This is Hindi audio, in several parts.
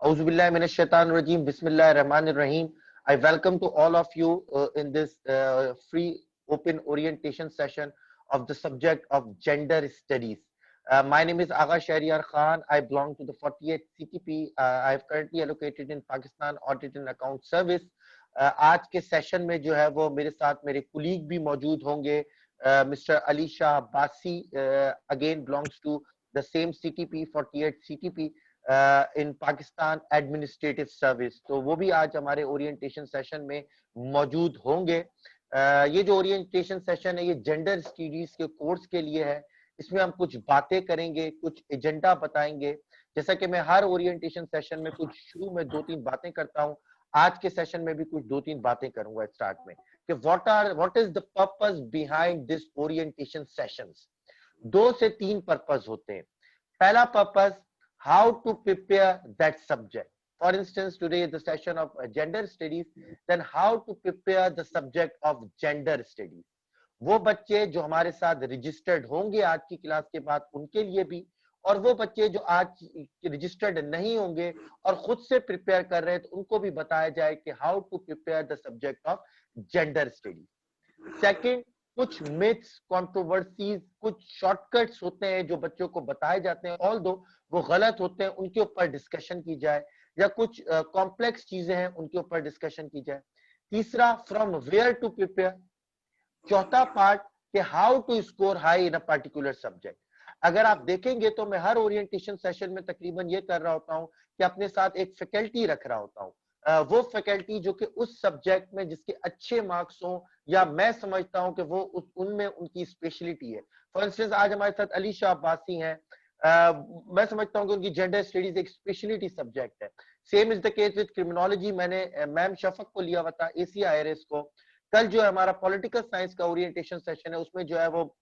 Auzubillahi minash shaitanir rajim. Bismillahir rahmanir rahim. I welcome to all of you in this free open orientation session of the subject of gender studies. My name is Agha Shahriyar Khan. I belong to the 48th CTP. I have currently allocated in Pakistan Audit and Account Service. आज के सेशन में जो है वो मेरे साथ मेरे कुलीग भी मौजूद होंगे. Mr. Ali Shah Basi again belongs to the same CTP, 48th CTP. In Pakistan administrative service. तो वो भी आज हमारे ओरिएंटेशन सेशन में मौजूद होंगे. ये जो ओरिएंटेशन सेशन है ये जेंडर स्टडीज के कोर्स के लिए है. इसमें हम कुछ बातें करेंगे, कुछ एजेंडा बताएंगे. जैसा कि मैं हर ओरिएंटेशन सेशन में कुछ शुरू में 2-3 बातें करता हूं, आज के सेशन में भी कुछ 2-3 बातें करूंगा स्टार्ट में कि what is the purpose behind this orientation sessions. 2 से 3 पर्पस होते हैं. पहला purpose, how to prepare that subject. For instance, today is the session of gender studies. Then how to prepare the subject of gender studies. वो बच्चे जो हमारे साथ रजिस्टर्ड होंगे आज की क्लास के बाद उनके लिए भी, और वो बच्चे जो आज रजिस्टर्ड नहीं होंगे और खुद से प्रिपेयर कर रहे हैं तो उनको भी बताया जाए कि how to prepare the subject of gender studies. Second, कुछ मिथ्स, कंट्रोवर्सीज, कुछ शॉर्टकट्स होते हैं जो बच्चों को बताए जाते हैं, ऑल्दो वो गलत होते हैं, उनके ऊपर डिस्कशन की जाए, या कुछ कॉम्प्लेक्स चीजें हैं उनके ऊपर डिस्कशन की जाए. तीसरा, फ्रॉम वेयर टू प्रिपेयर. चौथा पार्ट कि how to score high in a particular subject. अगर आप देखेंगे तो मैं हर ओरिएंटेशन सेशन में तकरीबन ये कर रहा होता हूं कि अपने साथ एक फैकल्टी रख रहा होता हूं. वो फैकल्टी जो कि उस सब्जेक्ट में जिसके अच्छे मार्क्स हो या मैं समझता हूं कि वो उनमें उनकी स्पेशलिटी है. फॉर इंस्टेंस आज हमारे साथ अली शाह अब्बासी हैं. मैं समझता हूं कि उनकी जेंडर स्टडीज एक स्पेशलिटी सब्जेक्ट है. Same is the case with criminology. मैंने मैम शफक को लिया हुआ था, ACIRS को. कल जो है हमारा पॉलिटिकल साइंस का ओरिएंटेशन सेशन है, उसमें जो है वो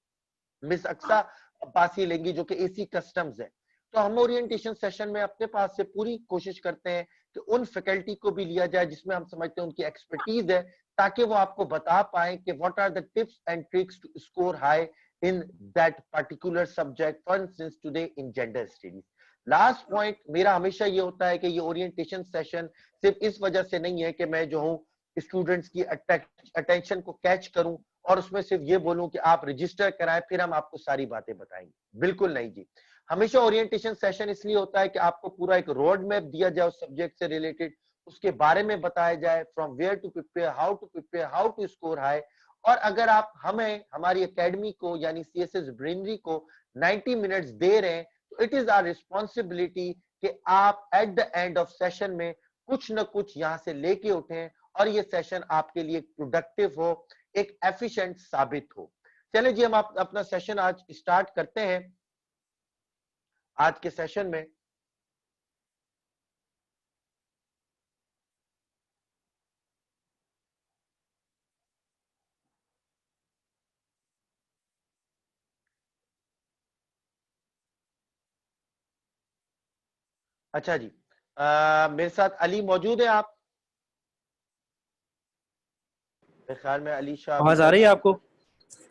मिस अक्सा अब्बासी लेंगी जो कि AC कस्टम्स है. तो हम ओरिएंटेशन सेशन में अपने पास से पूरी कोशिश करते हैं कि उन फैकल्टी को भी लिया जाए जिसमें हम समझते हैं उनकी एक्सपर्टीज है, ताकि वो आपको बता पाए कि what are the tips and tricks to score high in that particular subject, for instance today in gender studies. Last point मेरा हमेशा ये होता है कि ये ओरिएंटेशन सेशन सिर्फ इस वजह से नहीं है कि मैं जो हूँ स्टूडेंट्स की अटेंशन को कैच करूं और उसमें सिर्फ ये बोलूं कि आप रजिस्टर कराएं फिर हम आपको सारी बातें बताएंगे. बिल्कुल नहीं जी. हमेशा ओरिएंटेशन सेशन इसलिए होता है कि आपको पूरा एक रोड मैप दिया जाए उस सब्जेक्ट से रिलेटेड, उसके बारे में बताया जाए, from where to prepare, how to score high. और अगर आप हमें हमारी एकेडमी को यानी CSS ब्रेनरी को 90 मिनट्स दे रहे हैं तो इट इज आवर रिस्पॉन्सिबिलिटी कि आप eight the end of session में कुछ न कुछ यहां से लेके उठें और ये सेशन आपके लिए प्रोडक्टिव हो, एक एफिशिएंट साबित हो. चलिए जी, हम अपना सेशन आज स्टार्ट करते हैं. आज के सेशन में अच्छा जी, मेरे साथ अली मौजूद है. आप मेरे ख्याल में अली शाह आवाज आ रही है आपको?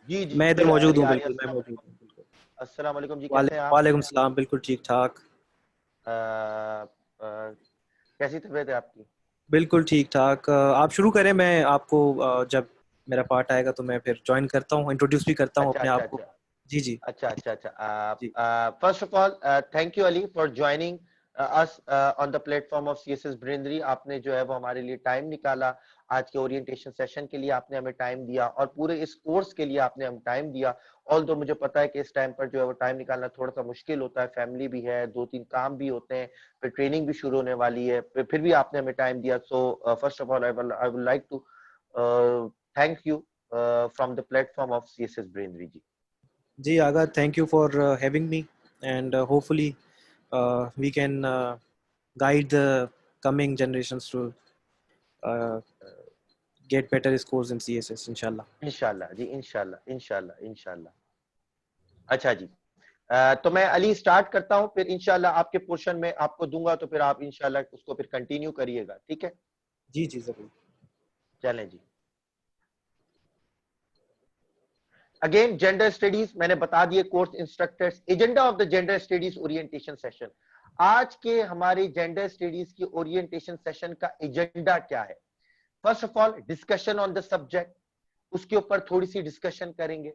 जी जी मैं इधर मौजूद हूँ. बिल्कुल मैं मौजूद हूँ. बिल्कुल. अस्सलाम वालेकुम जी, कैसे हैं आप? वालेकुम सलाम. बिल्कुल ठीक ठाक. कैसी तबीयत है आपकी? बिल्कुल ठीक ठाक. आप शुरू करें. मैं आपको जब मेरा पार्ट आएगा तो मैं फिर ज्वाइन करता हूँ, इंट्रोड्यूस भी करता हूँ अपने आप को. जी जी. अच्छा. First of all, thank you Ali for joining us on the platform of CSS Brindri. आपने जो है वो हमारे लिए टाइम निकाला, आज के ओरिएंटेशन सेशन के लिए आपने हमें टाइम दिया और पूरे इस कोर्स के लिए आपने हमें टाइम दिया. ऑल्दो मुझे पता है कि इस टाइम पर जो है वो टाइम निकालना थोड़ा सा मुश्किल होता है, फैमिली भी है, 2-3 काम भी होते हैं, फिर ट्रेनिंग भी शुरू होने वाली है, फिर भी आपने हमें टाइम दिया. So first of all I would like to thank you from the platform of CSS Brindri ji. Ji Agha, thank you for having me, and hopefully we can guide the coming generations to get better scores in CSS इंशाल्लाह. इंशाल्लाह जी, इंशाल्लाह. अच्छा जी, तो मैं अली स्टार्ट करता हूं, फिर इंशाल्लाह आपके पोर्शन में आपको दूंगा तो फिर आप इंशाल्लाह उसको फिर कंटिन्यू करिएगा. ठीक है जी जी जरूर. चलें जी. अगेन जेंडर स्टडीज मैंने बता दिए course instructors. Agenda of the gender studies orientation session. आज के हमारे जेंडर स्टडीज की ओरिएंटेशन सेशन का एजेंडा क्या है? First of all discussion on the subject, उसके ऊपर थोड़ी सी डिस्कशन करेंगे।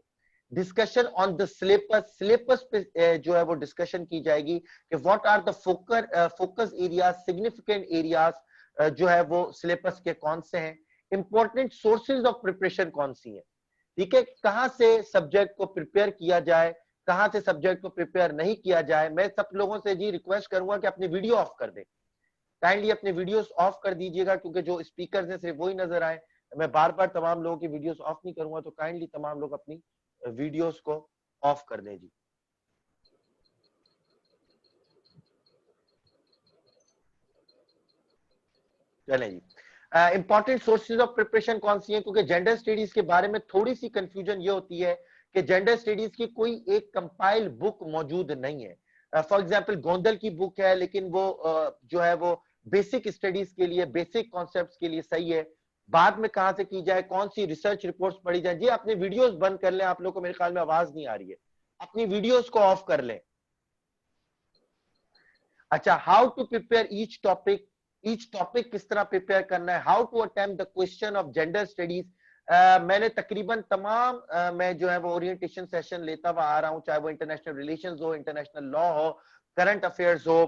Discussion on the syllabus, syllabus पे जो है वो डिस्कशन की जाएगी कि what are the focus areas, significant areas जो है वो सिलेबस के कौन से हैं, इंपॉर्टेंट सोर्सेज ऑफ प्रिपरेशन कौन सी है, ठीक है, कहां से सब्जेक्ट को प्रिपेयर किया जाए, कहां से सब्जेक्ट को प्रिपेयर नहीं किया जाए। मैं सब लोगों से जी रिक्वेस्ट करूंगा कि अपनी वीडियो ऑफ कर दें, काइंडली अपने वीडियोस ऑफ कर दीजिएगा, क्योंकि जो स्पीकर्स हैं सिर्फ वही नजर आए। मैं बार बार तमाम लोगों की वीडियोस ऑफ नहीं करूंगा, तो काइंडली तमाम लोग अपनी वीडियोस को ऑफ कर दें जी। चलें जी। इंपॉर्टेंट सोर्सेज ऑफ प्रिपरेशन कौन सी है, क्योंकि जेंडर स्टडीज के बारे में थोड़ी सी कंफ्यूजन ये होती है कि जेंडर स्टडीज की कोई एक कंपाइल बुक मौजूद नहीं है। फॉर एग्जांपल गोंदल की बुक है, लेकिन वो जो है वो बेसिक स्टडीज के लिए, बेसिक कॉन्सेप्ट्स के लिए सही है। बाद में कहां से की जाए, कौन सी रिसर्च रिपोर्ट्स पढ़ी जाए, जी अपने वीडियोस बंद कर लें। आप लोग को मेरे ख्याल में आवाज नहीं आ रही है, अपनी वीडियोस को ऑफ कर लें। अच्छा, how to prepare each topic किस तरह प्रिपेयर करना है, how to attempt the question of gender studies. मैंने तकरीबन तमाम मैं जो है वो ओरिएंटेशन सेशन लेता हुआ आ रहा हूं, चाहे वो इंटरनेशनल रिलेशंस हो, इंटरनेशनल लॉ हो, करंट अफेयर्स हो,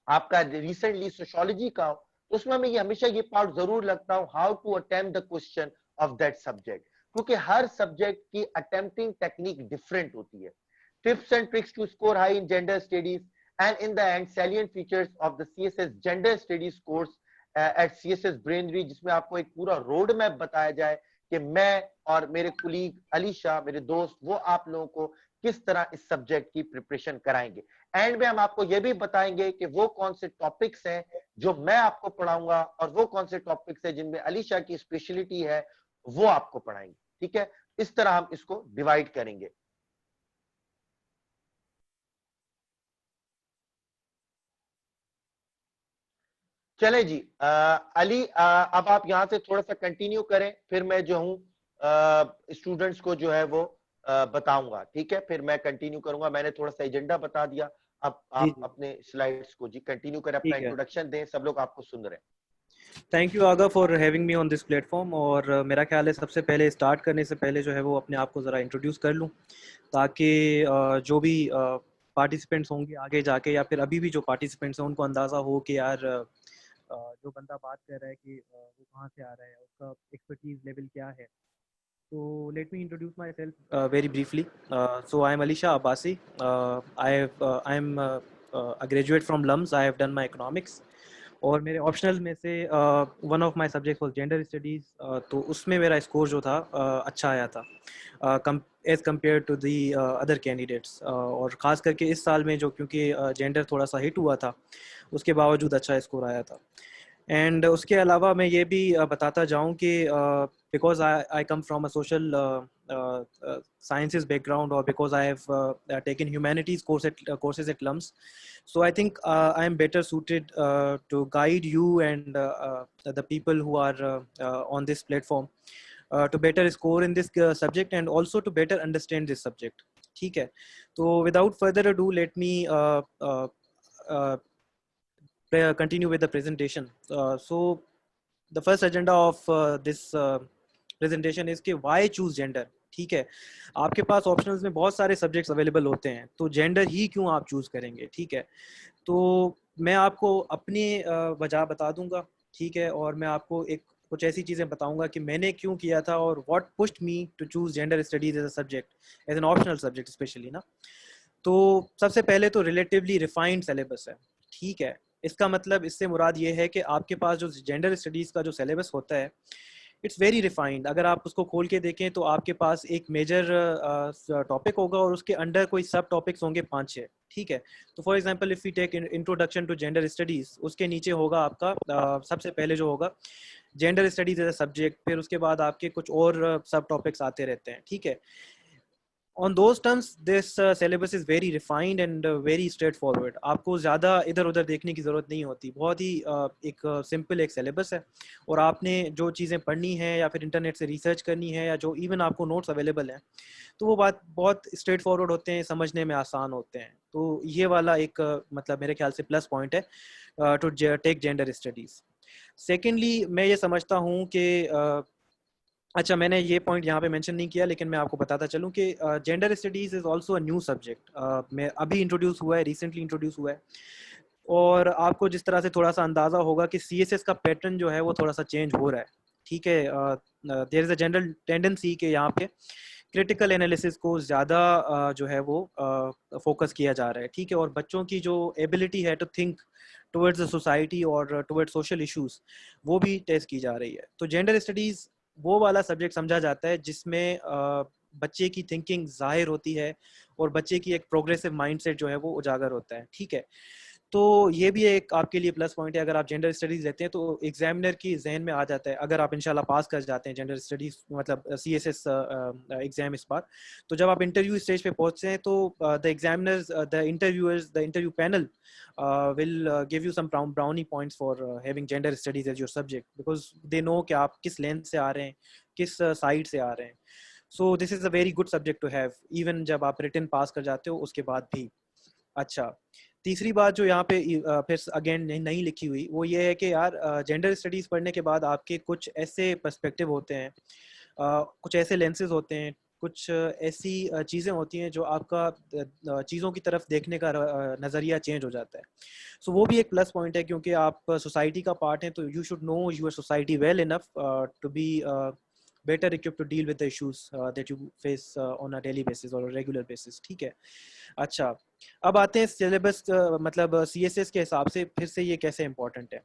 आपका रिसेंटली सोशियोलॉजी का हो, तो उसमें मैं ये हमेशा ये पार्ट जरूर लगता हूं, how to attempt the question of that subject, क्योंकि हर सब्जेक्ट की अटेम्प्टिंग टेक्निक डिफरेंट होती है। Tips and tricks to score high in gender studies, and in the end salient features of the CSS gender studies course at CSS Braintree, जिसमें आपको एक पूरा रोड मैप बताया जाए कि मैं और मेरे कुलीग अली शाह, मेरे दोस्त, वो आप लोगों को किस तरह इस सब्जेक्ट की प्रिपरेशन कराएंगे। एंड में हम आपको ये भी बताएंगे कि वो कौन से टॉपिक्स हैं जो मैं आपको पढ़ाऊंगा, और वो कौन से टॉपिक्स हैं जिनमें अली शाह की स्पेशलिटी है, वो आपको पढ़ाएंगे। ठीक है, इस तरह हम इसको डिवाइड करेंगे। चले जी। अली, अब आप यहां से थोड़ा सा कंटिन्यू करें, फिर मैं जो हूँ स्टूडेंट्स को जो है वो बताऊंगा। ठीक है, फिर मैं कंटिन्यू करूंगा। मैंने थोड़ा सा एजेंडा बता दिया, अब जी आप जी अपने स्लाइड्स को जी कंटिन्यू करें, अपना ठीक है। इंट्रोडक्शन दें, सब लोग आपको सुन रहे हैं। Thank you Agha for having me on this platform. और मेरा ख्याल है सबसे पहले स्टार्ट करने से पहले जो है वो अपने आप को ज़रा इंट्रोड्यूस कर लूँ, ताकि जो भी पार्टिसिपेंट्स होंगे आगे जाके, या फिर अभी भी जो पार्टिसिपेंट्स हैं, उनको अंदाज़ा हो कि यार जो बंदा बात कर रहा है कि वो कहाँ से आ रहा है, उसका एक्सपर्टीज लेवल क्या है। So let me introduce myself very briefly. So I am Alisha Abbasi. I am a graduate from LUMS. I have done my economics. और मेरे ऑप्शनल में से one of my subject was gender studies, तो उसमें मेरा स्कोर जो था अच्छा आया था as compare to the other candidates. और ख़ास करके इस साल में जो, क्योंकि जेंडर थोड़ा सा हिट हुआ था, उसके बावजूद अच्छा स्कोर आया था। एंड उसके अलावा मैं ये भी बताता जाऊँ कि because I come from a social sciences background, or because I have taken humanities courses at LUMS, so I think I am better suited to guide you and the people who are on this platform to better score in this subject, and also to better understand this subject. ठीक है, तो without further ado, let me uh, continue with the presentation. So the first agenda of this presentation is कि why choose gender. ठीक है, आपके पास ऑप्शंस में बहुत सारे सब्जेक्ट्स अवेलेबल होते हैं, तो जेंडर ही क्यों आप चूज करेंगे। ठीक है, तो मैं आपको अपनी वजह बता दूंगा। ठीक है, और मैं आपको एक कुछ ऐसी चीज़ें बताऊंगा कि मैंने क्यों किया था, और what pushed me to choose gender studies as a subject, as an optional subject specially ना। तो सबसे पहले तो रिलेटिवली रिफाइंड सिलेबस है। ठीक है, इसका मतलब, इससे मुराद ये है कि आपके पास जो जेंडर स्टडीज़ का जो सिलेबस होता है, इट्स वेरी रिफाइंड। अगर आप उसको खोल के देखें तो आपके पास एक मेजर टॉपिक होगा, और उसके अंडर कोई सब टॉपिक्स होंगे 5-6। ठीक है, तो for example if we take introduction to gender studies, उसके नीचे होगा आपका सबसे पहले जो होगा gender studies as a subject, फिर उसके बाद आपके कुछ और सब टॉपिक्स आते रहते हैं। ठीक है, On those terms this syllabus is very refined and very straightforward. आपको ज़्यादा इधर उधर देखने की ज़रूरत नहीं होती, बहुत ही एक सिंपल एक सिलेबस है, और आपने जो चीज़ें पढ़नी है या फिर इंटरनेट से रिसर्च करनी है या जो इवन आपको नोट्स अवेलेबल हैं, तो वो बात बहुत स्ट्रेट फॉरवर्ड होते हैं, समझने में आसान होते हैं। तो ये वाला एक मतलब मेरे ख्याल से प्लस पॉइंट है to take gender studies. Secondly मैं ये समझता हूँ कि अच्छा, मैंने ये पॉइंट यहाँ पे मेंशन नहीं किया, लेकिन मैं आपको बताता चलूँ कि gender studies is also a new subject. मैं अभी इंट्रोड्यूस हुआ है, रिसेंटली इंट्रोड्यूस हुआ है, और आपको जिस तरह से थोड़ा सा अंदाज़ा होगा कि सीएसएस का पैटर्न जो है वो थोड़ा सा चेंज हो रहा है, ठीक है। There is a general tendency कि यहाँ पे क्रिटिकल एनालिसिस को ज़्यादा जो है वो फोकस किया जा रहा है, ठीक है, और बच्चों की जो एबिलिटी है to think towards the society और टुवर्ड्स सोशल इश्यूज, वो भी टेस्ट की जा रही है। तो जेंडर स्टडीज़ वो वाला सब्जेक्ट समझा जाता है जिसमें बच्चे की थिंकिंग जाहिर होती है और बच्चे की एक प्रोग्रेसिव माइंडसेट जो है वो उजागर होता है, ठीक है। तो ये भी एक आपके लिए प्लस पॉइंट है, अगर आप जेंडर स्टडीज़ लेते हैं तो एग्जामिनर की जहन में आ जाता है, अगर आप इंशाल्लाह पास कर जाते हैं जेंडर स्टडीज़ मतलब सीएसएस एग्जाम इस बार। तो जब आप इंटरव्यू स्टेज पे पहुंचते हैं तो the examiners, the interviewers, the interview panel will give you some brownie points for having gender studies as your subject, because they know कि आप किस लेंथ से आ रहे हैं, किस साइड से आ रहे हैं। So this is a very good subject to have, even जब आप रिटन पास कर जाते हो उसके बाद भी। अच्छा, तीसरी बात जो यहाँ पे फिर अगेन नहीं लिखी हुई, वो ये है कि यार जेंडर स्टडीज़ पढ़ने के बाद आपके कुछ ऐसे पर्सपेक्टिव होते हैं, कुछ ऐसे लेंसेज होते हैं, कुछ ऐसी चीज़ें होती हैं जो आपका चीज़ों की तरफ देखने का नज़रिया चेंज हो जाता है। सो वो भी एक प्लस पॉइंट है, क्योंकि आप सोसाइटी का पार्ट हैं, तो you should know your society well enough to be better equipped to deal with the issues that you face on a daily basis or a regular basis, ठीक है। अच्छा, अब आते हैं सिलेबस मतलब सीएसएस के हिसाब से फिर से ये कैसे इंपॉर्टेंट है।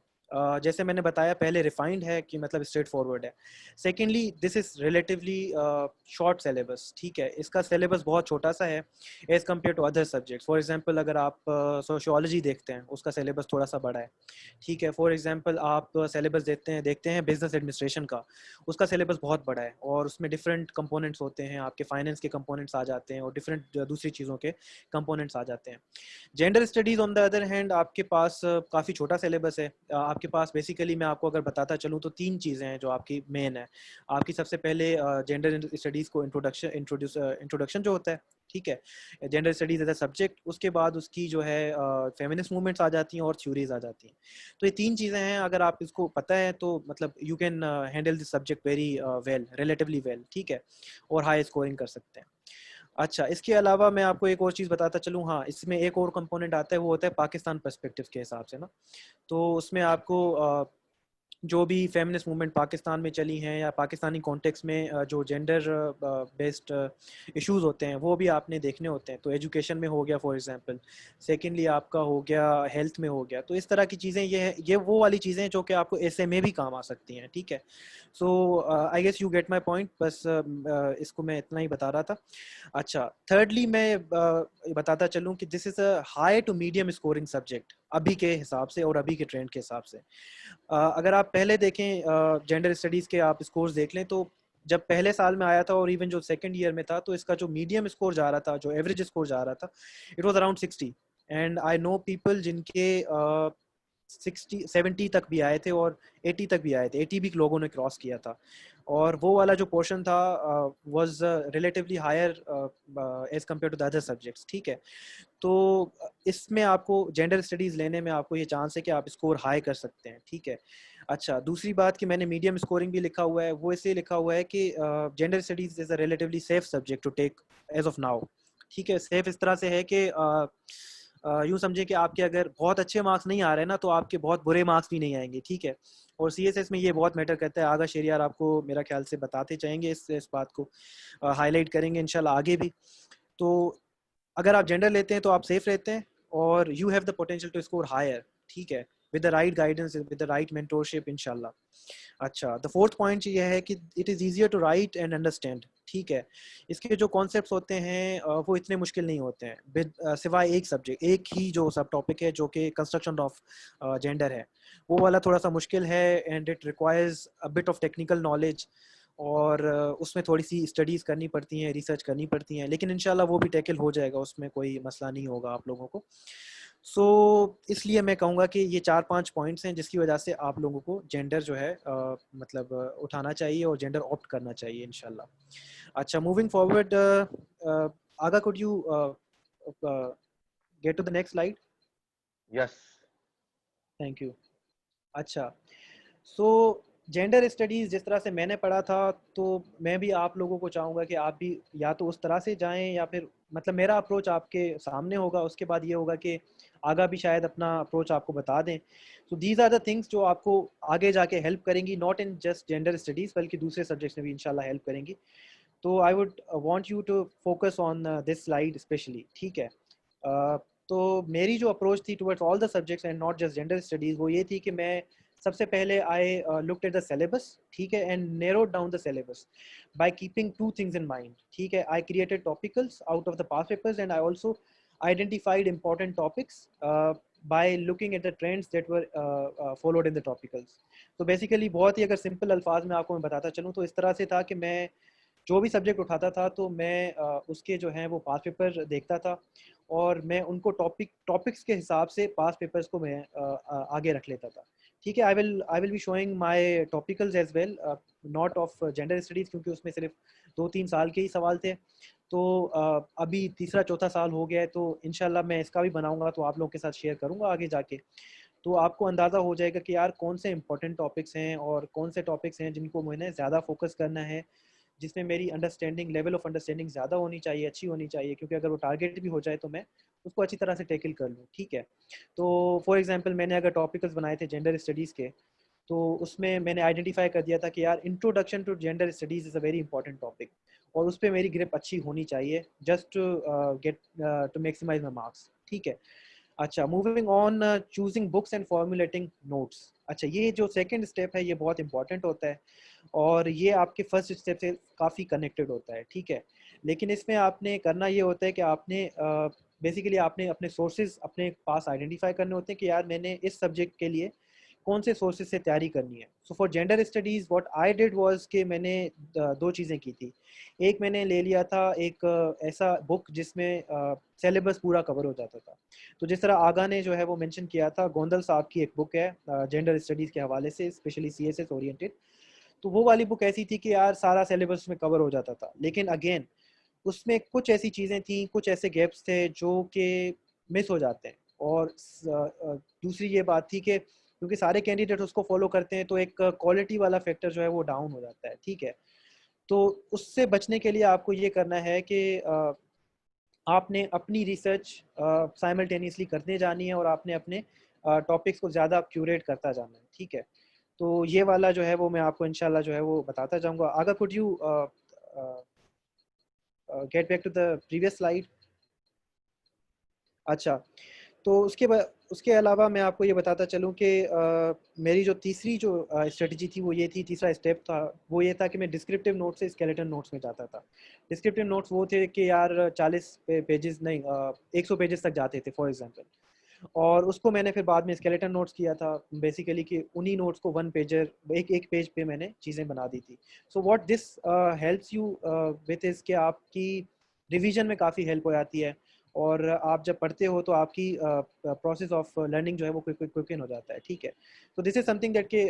जैसे मैंने बताया पहले, रिफाइंड है कि मतलब स्ट्रेट फॉरवर्ड है। Secondly this is relatively short syllabus, ठीक है, इसका सिलेबस बहुत छोटा सा है as compare to other subjects. For example अगर आप सोशियोलॉजी देखते हैं, उसका सिलेबस थोड़ा सा बड़ा है, ठीक है। फॉर एग्जांपल आप सिलेबस देखते हैं बिजनेस एडमिनिस्ट्रेशन का, उसका सिलेबस बहुत बड़ा है और उसमें डिफरेंट कंपोनेंट्स होते हैं, आपके फाइनेंस के कंपोनेंट्स आ जाते हैं और डिफरेंट दूसरी चीज़ों के कंपोनेंट्स आ जाते हैं। Gender studies on the other hand आपके पास काफ़ी छोटा सिलेबस है। आपके पास बेसिकली मैं आपको अगर बताता चलूँ तो 3 चीज़ें हैं जो आपकी मेन है। आपकी सबसे पहले जेंडर स्टडीज़ को इंट्रोडक्शन जो होता है, ठीक है, gender studies as a subject, उसके बाद उसकी जो है फेमिनिस्ट मूवमेंट्स आ जाती हैं और थ्योरीज आ जाती हैं। तो ये 3 चीज़ें हैं, अगर आप इसको पता है तो मतलब you can handle this subject very well, relatively well, ठीक है, और हाई स्कोरिंग कर सकते हैं। अच्छा, इसके अलावा मैं आपको एक और चीज़ बताता चलूँ, हाँ, इसमें एक और कंपोनेंट आता है, वो होता है पाकिस्तान पर्सपेक्टिव के हिसाब से ना। तो उसमें आपको जो भी फेमिनिस्ट मूवमेंट पाकिस्तान में चली हैं या पाकिस्तानी कॉन्टेक्स्ट में जो जेंडर बेस्ड इश्यूज होते हैं वो भी आपने देखने होते हैं। तो एजुकेशन में हो गया फॉर एग्जांपल, सेकेंडली आपका हो गया हेल्थ में हो गया। तो इस तरह की चीज़ें ये वो वाली चीज़ें हैं जो कि आपको ऐसे में भी काम आ सकती हैं, ठीक है। So I guess you get my point, बस इसको मैं इतना ही बता रहा था। अच्छा, थर्डली मैं बताता चलूँ कि this is a high to medium scoring subject अभी के हिसाब से और अभी के ट्रेंड के हिसाब से। अगर आप पहले देखें जेंडर स्टडीज़ के आप स्कोर्स देख लें, तो जब पहले साल में आया था और इवन जो सेकंड ईयर में था, तो इसका जो मीडियम स्कोर जा रहा था, जो एवरेज स्कोर जा रहा था, it was around 60। And I know people जिनके 60-70 तक भी आए थे और 80 तक भी आए थे, 80 भी लोगों ने क्रॉस किया था। और वो वाला जो पोर्शन था was relatively higher as compare to the other subjects, ठीक है। तो इसमें आपको जेंडर स्टडीज़ लेने में आपको ये चांस है कि आप स्कोर हाई कर सकते हैं, ठीक है। अच्छा, दूसरी बात कि मैंने मीडियम स्कोरिंग भी लिखा हुआ है, वो इसलिए लिखा हुआ है कि gender studies is a relatively safe subject to take as of now, ठीक है। सेफ इस तरह से है कि यूँ समझें कि आपके अगर बहुत अच्छे मार्क्स नहीं आ रहे हैं ना, तो आपके बहुत बुरे मार्क्स भी नहीं आएंगे, ठीक है। और सीएसएस में ये बहुत मैटर करता है। आगा शेरियार आपको मेरा ख्याल से बताते चाहेंगे इस बात को, हाईलाइट करेंगे इंशाल्लाह आगे भी। तो अगर आप जेंडर लेते हैं तो आप सेफ रहते हैं और you have the potential to score higher, ठीक है, with the right guidance, with the right mentorship इंशाल्लाह। अच्छा, द फोर्थ पॉइंट ये है कि it is easier to write and understand, ठीक है। इसके जो कॉन्सेप्ट्स होते हैं वो इतने मुश्किल नहीं होते हैं, सिवाय एक सब्जेक्ट, एक ही जो सब टॉपिक है जो कि कंस्ट्रक्शन ऑफ जेंडर है, वो वाला थोड़ा सा मुश्किल है and it requires a bit of technical knowledge. और उसमें थोड़ी सी स्टडीज़ करनी पड़ती हैं, रिसर्च करनी पड़ती हैं, लेकिन इंशाल्लाह वो भी टैकल हो जाएगा, उसमें कोई मसला नहीं होगा आप लोगों को। सो इसलिए मैं कहूँगा कि ये 4-5 पॉइंट्स हैं जिसकी वजह से आप लोगों को जेंडर जो है मतलब उठाना चाहिए और जेंडर ऑप्ट करना चाहिए इंशाल्लाह। अच्छा, moving forward, Agha, could you get to the next slide? Yes. Thank you. अच्छा, सो जेंडर स्टडीज़ जिस तरह से मैंने पढ़ा था, तो मैं भी आप लोगों को चाहूँगा कि आप भी या तो उस तरह से जाएं, या फिर मतलब मेरा अप्रोच आपके सामने होगा, उसके बाद ये होगा कि आगा भी शायद अपना अप्रोच आपको बता दें। So these are the things जो आपको आगे जाके हेल्प करेंगी, not in just gender studies बल्कि दूसरे सब्जेक्ट्स में भी इंशाल्लाह हेल्प करेंगी। तो I would want you to focus on this slide specially, ठीक है? तो मेरी जो अप्रोच थी towards all the subjects and not just gender studies, वो ये थी कि मैं सबसे पहले I looked at the syllabus, ठीक है, and narrowed down the syllabus by keeping two things in mind, ठीक है? I created topicals out of the past papers and I also identified important topics by looking at the trends that were followed in the topicals. तो बेसिकली बहुत ही अगर सिंपल अल्फाज में आपको मैं बताता चलूँ, तो इस तरह से था कि मैं जो भी सब्जेक्ट उठाता था, तो मैं उसके जो हैं वो पास पेपर देखता था, और मैं उनको टॉपिक्स के हिसाब से पास पेपर्स को मैं आगे रख लेता था, ठीक है? I will be showing my topicals as well, not of gender studies, क्योंकि उसमें सिर्फ 2-3 साल के ही सवाल थे। तो अभी तीसरा चौथा साल हो गया है, तो इंशाल्लाह मैं इसका भी बनाऊंगा, तो आप लोगों के साथ शेयर करूंगा आगे जाके। तो आपको अंदाज़ा हो जाएगा कि यार कौन से इंपॉर्टेंट टॉपिक्स हैं और कौन से टॉपिक्स हैं जिनको मैंने ज़्यादा फोकस करना है, जिसमें मेरी अंडरस्टैंडिंग, लेवल ऑफ अंडरस्टैंडिंग ज़्यादा होनी चाहिए, अच्छी होनी चाहिए, क्योंकि अगर वो टारगेट भी हो जाए तो मैं उसको अच्छी तरह से टैकल कर लूँ, ठीक है? तो फॉर एग्जांपल मैंने अगर टॉपिक्स बनाए थे जेंडर स्टडीज़ के, तो उसमें मैंने आइडेंटिफाई कर दिया था कि यार introduction to gender studies is a very important topic, और उस पर मेरी ग्रिप अच्छी होनी चाहिए, just to get to maximise my marks, ठीक है? अच्छा, moving on, choosing books and formulating notes. अच्छा, ये जो सेकंड स्टेप है ये बहुत इंपॉर्टेंट होता है, और ये आपके फर्स्ट स्टेप से काफ़ी कनेक्टेड होता है, ठीक है? लेकिन इसमें आपने करना ये होता है कि आपने बेसिकली आपने अपने सोर्सेज अपने पास आइडेंटिफाई करने होते हैं कि यार मैंने इस सब्जेक्ट के लिए कौन से सोर्सेज से तैयारी करनी है। So for gender studies what I did was कि मैंने दो चीज़ें की थी। एक मैंने ले लिया था एक ऐसा बुक जिसमें सिलेबस पूरा कवर हो जाता था। तो जिस तरह आगा ने जो है वो मेंशन किया था, गोंदल साहब की एक बुक है जेंडर स्टडीज़ के हवाले से, स्पेशली सीएसएस ओरिएंटेड। तो वो वाली बुक ऐसी थी कि यार सारा सिलेबस में कवर हो जाता था, लेकिन अगेन उसमें कुछ ऐसी चीज़ें थी, कुछ ऐसे गैप्स थे जो कि मिस हो जाते हैं। और दूसरी ये बात थी कि क्योंकि सारे कैंडिडेट उसको फॉलो करते हैं, तो एक क्वालिटी वाला फैक्टर जो है वो डाउन हो जाता है, ठीक है? तो उससे बचने के लिए आपको ये करना है कि आपने अपनी रिसर्च साइमल्टेनियसली करते जानी है, और आपने अपने टॉपिक्स को ज़्यादा क्यूरेट करता जाना है, ठीक है? तो ये वाला जो है वो मैं आपको इंशाल्लाह जो है वो बताता जाऊंगा। Agha, could you get back to the previous slide? अच्छा, तो उसके अलावा मैं आपको ये बताता चलूँ कि मेरी जो तीसरी जो स्ट्रेटजी थी वो ये थी, तीसरा स्टेप था वो ये था कि मैं डिस्क्रिप्टिव नोट से स्केलेटन नोट्स में जाता था। डिस्क्रिप्टिव नोट्स वो थे कि यार 40 पेजेस नहीं, 100 पेजेस तक जाते थे फॉर एग्जांपल, और उसको मैंने फिर बाद में स्केलेटन नोट्स किया था, बेसिकली कि उन्हीं नोट्स को वन पेजर एक एक पेज पे मैंने चीज़ें बना दी थी। So what this helps you with is कि आपकी रिवीजन में काफ़ी हेल्प हो जाती है, और आप जब पढ़ते हो तो आपकी प्रोसेस ऑफ लर्निंग जो है वो क्विकन हो जाता है, ठीक है? तो दिस इज समथिंग दैट के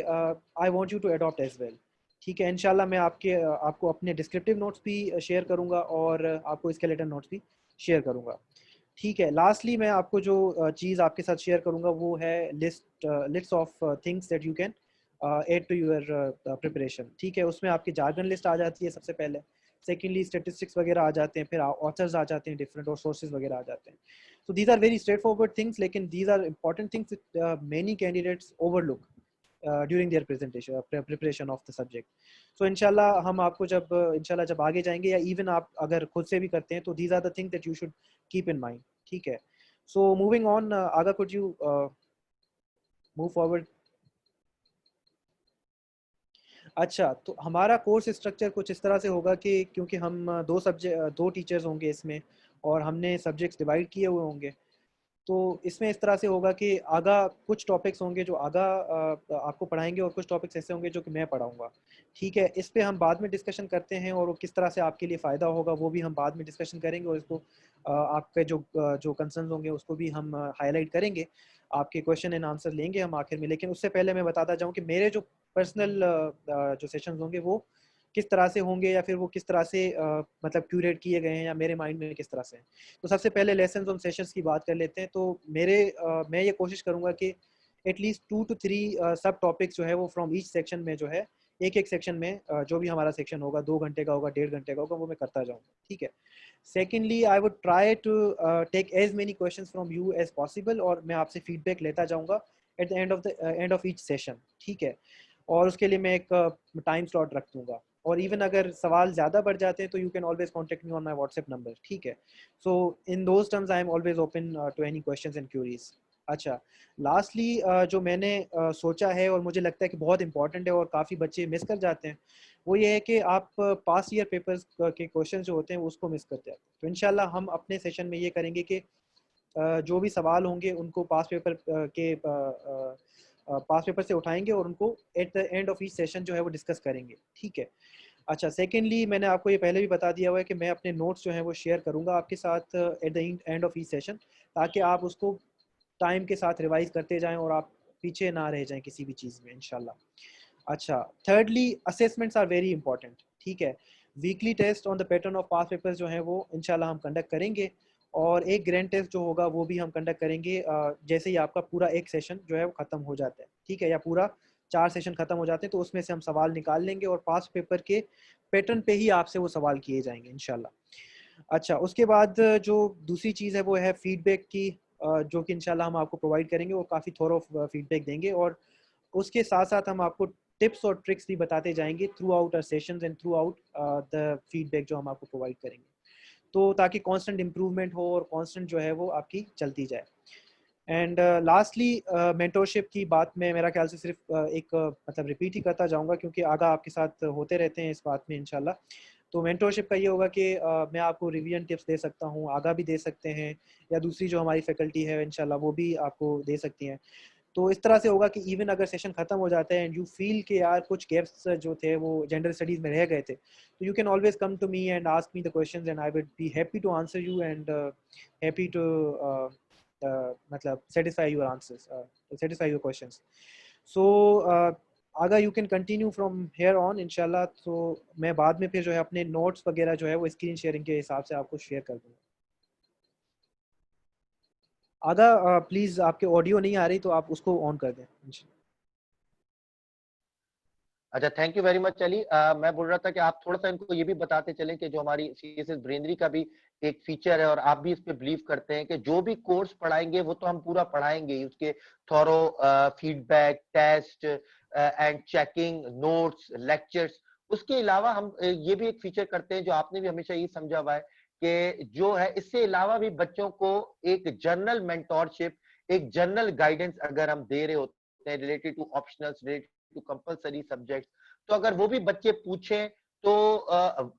I want you to adopt as well, ठीक है? इंशाल्लाह मैं आपको अपने डिस्क्रिप्टिव नोट्स भी शेयर करूंगा, और आपको स्केलेटन नोट्स भी शेयर करूंगा, ठीक है? लास्टली मैं आपको जो चीज़ आपके साथ शेयर करूंगा वो है list of things that you can add to your preparation, ठीक है? उसमें आपकी जार्गन लिस्ट आ जाती है सबसे पहले, सेकेंडली स्टेटिस्टिक्स वगैरह आ जाते हैं, फिर ऑथर्स आ जाते हैं डिफरेंट, और सोर्सेज वगैरह आ जाते हैं। So these are very straightforward things, लेकिन these are important things many candidates overlook during their presentation preparation of the subject. So इंशाल्लाह हम आपको इंशाल्लाह जब आगे जाएंगे, या इवन आप अगर खुद से भी करते हैं, तो these are the things that you should keep in mind, ठीक है? So moving on, Agha, could you move forward? अच्छा, तो हमारा कोर्स स्ट्रक्चर कुछ इस तरह से होगा कि क्योंकि हम दो टीचर्स होंगे इसमें, और हमने सब्जेक्ट्स डिवाइड किए हुए होंगे, तो इसमें इस तरह से होगा कि आगा कुछ टॉपिक्स होंगे जो आगा आपको पढ़ाएंगे और कुछ टॉपिक्स ऐसे होंगे जो कि मैं पढ़ाऊंगा। ठीक है, इस पे हम बाद में डिस्कशन करते हैं और वो किस तरह से आपके लिए फ़ायदा होगा वो भी हम बाद में डिस्कशन करेंगे, और इसको आपके जो कंसर्न होंगे उसको भी हम हाईलाइट करेंगे, आपके क्वेश्चन एंड आंसर लेंगे हम आखिर में। लेकिन उससे पहले मैं बताता जाऊँ कि मेरे जो पर्सनल जो सेशंस होंगे वो किस तरह से होंगे, या फिर वो किस तरह से मतलब क्यूरेट किए गए हैं, या मेरे माइंड में किस तरह से हैं। तो सबसे पहले लेसन्स ऑन सेशंस की बात कर लेते हैं। तो मैं ये कोशिश करूँगा कि एटलीस्ट 2 to 3 सब टॉपिक्स जो है वो फ्रॉम ईच सेक्शन में जो है, एक-एक सेक्शन में जो भी हमारा सेक्शन होगा 2 घंटे का होगा, 1.5 घंटे का होगा, वो मैं करता जाऊँगा। ठीक है। Secondly I would try to take as many questions from you as possible, और मैं आपसे फीडबैक लेता जाऊँगा at the end of each session. ठीक है। और उसके लिए मैं एक टाइम स्लॉट रख दूँगा, और इवन अगर सवाल ज़्यादा बढ़ जाते हैं तो you can always contact me on my WhatsApp number. ठीक है। So in those terms I am always open to any questions and queries. अच्छा, लास्टली जो मैंने सोचा है और मुझे लगता है कि बहुत इंपॉर्टेंट है और काफ़ी बच्चे मिस कर जाते हैं, वो ये है कि आप पास्ट ईयर पेपर्स के क्वेश्चन जो होते हैं उसको मिस करते हैं। तो इंशाल्लाह हम अपने सेशन में ये करेंगे कि जो भी सवाल होंगे उनको पास पेपर से उठाएंगे और उनको eight the end of each session जो है वो डिस्कस करेंगे। ठीक है। अच्छा, सेकेंडली मैंने आपको ये पहले भी बता दिया हुआ है कि मैं अपने नोट्स जो हैं वो शेयर करूँगा आपके साथ eight the end of each session, ताकि आप उसको टाइम के साथ रिवाइज करते जाएं और आप पीछे ना रह जाएं किसी भी चीज़ में इंशाल्लाह। अच्छा, thirdly assessments are very important. ठीक है। Weekly test on the pattern of past papers जो हैं वो इंशाल्लाह हम कंडक्ट करेंगे, और एक ग्रैंड टेस्ट जो होगा वो भी हम कंडक्ट करेंगे जैसे ही आपका पूरा एक सेशन जो है वो ख़त्म हो जाता है। ठीक है, या पूरा 4 सेशन ख़त्म हो जाते हैं तो उसमें से हम सवाल निकाल लेंगे और पास पेपर के पैटर्न पे ही आपसे वो सवाल किए जाएंगे इंशाल्लाह। अच्छा, उसके बाद जो दूसरी चीज़ है वो है फीडबैक की, जो कि इंशाल्लाह हम आपको प्रोवाइड करेंगे और काफ़ी थोरो फीडबैक देंगे, और उसके साथ साथ हम आपको टिप्स और ट्रिक्स भी बताते जाएंगे throughout our sessions and throughout the feedback जो हम आपको प्रोवाइड करेंगे, तो ताकि कांस्टेंट इंप्रूवमेंट हो और कांस्टेंट जो है वो आपकी चलती जाए। एंड लास्टली मेंटोरशिप की बात में मेरा ख्याल से सिर्फ मतलब रिपीट ही करता जाऊंगा, क्योंकि आगा आपके साथ होते रहते हैं इस बात में इंशाल्लाह। तो मेंटोरशिप का ये होगा कि मैं आपको रिवीजन टिप्स दे सकता हूँ, आगा भी दे सकते हैं, या दूसरी जो हमारी फैकल्टी है इंशाल्लाह वो भी आपको दे सकती हैं। तो इस तरह से होगा कि इवन अगर सेशन खत्म हो जाता है एंड यू फील कि यार कुछ गैप्स जो थे वो जेंडर स्टडीज में रह गए थे, तो you can always come to me and ask me the questions, and I would be happy to answer you, and happy to मतलब satisfy your answers, satisfy your questions. So Agha you can continue from here on इंशाल्लाह। तो मैं बाद में फिर जो है अपने नोट्स वगैरह जो है वो स्क्रीन शेयरिंग के हिसाब से आपको शेयर कर दूँगा। आगा प्लीज़ आपके ऑडियो नहीं आ रही तो आप उसको ऑन कर दें। अच्छा, thank you very much Ali. मैं बोल रहा था कि आप थोड़ा सा इनको ये भी बताते चलें कि जो हमारी सीएसएस ब्रेनरी का भी एक फीचर है, और आप भी इस पे बिलीव करते हैं कि जो भी कोर्स पढ़ाएंगे वो तो हम पूरा पढ़ाएंगे ही, उसके thorough feedback, test and checking, notes, lectures. उसके अलावा हम ये भी एक फीचर करते हैं जो आपने भी हमेशा ये समझा हुआ है कि जो है इससे अलावा भी बच्चों को एक जनरल मेंटोरशिप, एक जनरल गाइडेंस अगर हम दे रहे होते हैं related to optionals, related to compulsory subjects, तो अगर वो भी बच्चे पूछें तो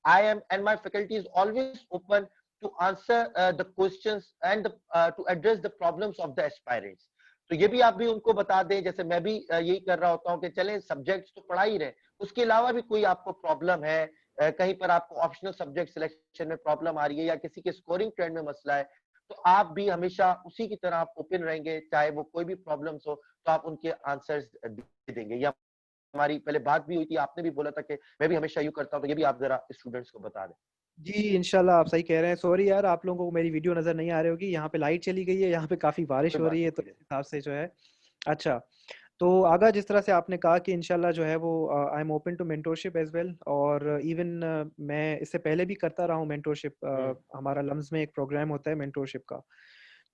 I am and my faculty is always open to answer the questions and to address the problems of the aspirants. तो ये भी आप भी उनको बता दें, जैसे मैं भी यही कर रहा होता हूँ कि चलें सब्जेक्ट्स तो पढ़ा ही रहे, उसके अलावा भी कोई आपको प्रॉब्लम है, कहीं पर आपको ऑप्शनल सब्जेक्ट सिलेक्शन में प्रॉब्लम आ रही है, या किसी के स्कोरिंग ट्रेंड में मसला है, तो आप भी हमेशा उसी की तरह आप ओपन रहेंगे, चाहे वो कोई भी प्रॉब्लम्स हो तो आप उनके आंसर्स दे देंगे। या हमारी पहले बात भी हुई थी, आपने भी बोला था कि मैं भी हमेशा यूँ करता हूँ, तो ये भी आप ज़रा स्टूडेंट्स को बता दें। जी, इंशाल्लाह आप सही कह रहे हैं। सॉरी यार, आप लोगों को मेरी वीडियो नज़र नहीं आ रही होगी, यहाँ पे लाइट चली गई है, यहाँ पे काफ़ी बारिश कोई हो बात रही है, नहीं, तो कोई इस नहीं। हिसाब से जो है। अच्छा, तो आगा जिस तरह से आपने कहा कि इंशाल्लाह जो है वो I am open to mentorship as well, और इवन मैं इससे पहले भी करता रहा हूँ मेंटोरशिप। हुँ, हमारा लम्स में एक प्रोग्राम होता है मेंटोरशिप का,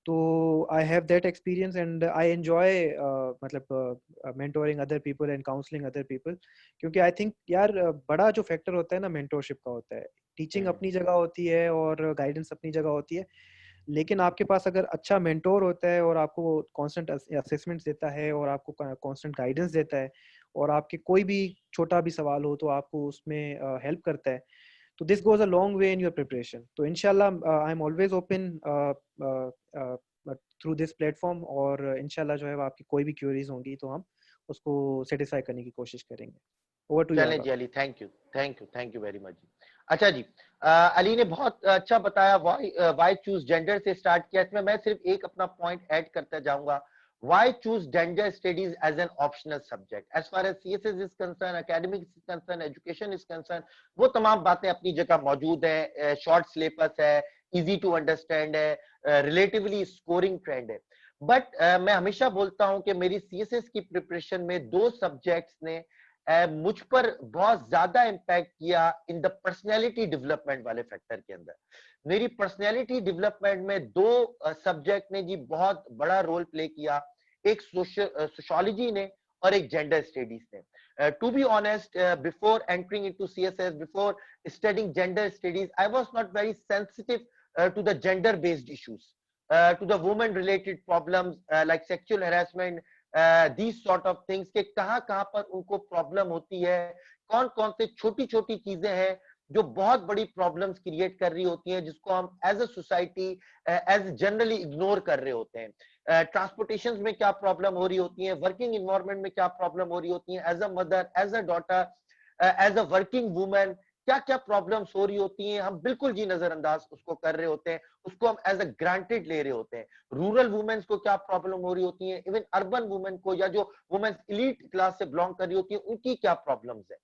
तो I have that experience and I enjoy मतलब mentoring other people and counselling other people, क्योंकि आई थिंक यार बड़ा जो फैक्टर होता है ना मेंटोरशिप का होता है। टीचिंग हुँ, अपनी जगह होती है और गाइडेंस अपनी जगह होती है, लेकिन आपके पास अगर अच्छा मेंटोर होता है और आपको कांस्टेंट असेसमेंट्स देता है और आपको कांस्टेंट गाइडेंस देता है, और आपके कोई भी छोटा भी सवाल हो तो आपको उसमें हेल्प करता है, तो this goes a long way in your preparation. तो इंशाल्लाह आई am always open through this platform, और इंशाल्लाह जो है वो आपकी कोई भी क्वेरीज होंगी तो हम उसको सेटिस्फाई करने की कोशिश करेंगे। ओवर टू यू चलें आगा। जी Ali, thank you very much जी। अच्छा जी, अली ने बहुत अच्छा बताया व्हाई चूज जेंडर से स्टार्ट किया। इसमें मैं सिर्फ एक अपना पॉइंट ऐड करता जाऊंगा, why choose gender studies as an optional subject. As far as CSS is concern, academics is concern, education is concern, वो तमाम बातें अपनी जगह मौजूद है, शॉर्ट सिलेबस है, इजी टू अंडरस्टैंड है, रिलेटिवली स्कोरिंग ट्रेंड है। बट मैं हमेशा बोलता हूं कि मेरी सीएसएस की प्रिपरेशन में दो सब्जेक्ट्स ने मुझ पर बहुत ज्यादा इंपैक्ट किया इन द पर्सनैलिटी डेवलपमेंट वाले फैक्टर के अंदर। मेरी पर्सनैलिटी डेवलपमेंट में दो सब्जेक्ट ने जी बहुत बड़ा रोल प्ले किया, एक सोशियोलॉजी ने और एक जेंडर स्टडीज ने। To be honest, before entering into CSS, before studying gender studies, I was not very sensitive to the gender based issues, to the women related problems like sexual harassment, these sort of things, के कहां पर उनको प्रॉब्लम होती है, कौन कौन से छोटी छोटी चीजें हैं जो बहुत बड़ी प्रॉब्लम्स क्रिएट कर रही होती हैं, जिसको हम as a society as generally ignore कर रहे होते हैं। ट्रांसपोर्टेशन में क्या प्रॉब्लम हो रही होती है, वर्किंग इन्वायरमेंट में क्या प्रॉब्लम हो रही होती है, as a mother, as a daughter, as a working women क्या क्या प्रॉब्लम्स हो रही होती हैं, हम बिल्कुल जी नजरअंदाज उसको कर रहे होते हैं, उसको हम एज अ ग्रांटेड ले रहे होते हैं। रूरल वुमेन्स को क्या प्रॉब्लम हो रही होती है, इवन अर्बन वुमेन को, या जो वुमेन्स एलीट क्लास से बिलोंग कर रही होती है, उनकी क्या प्रॉब्लम्स है।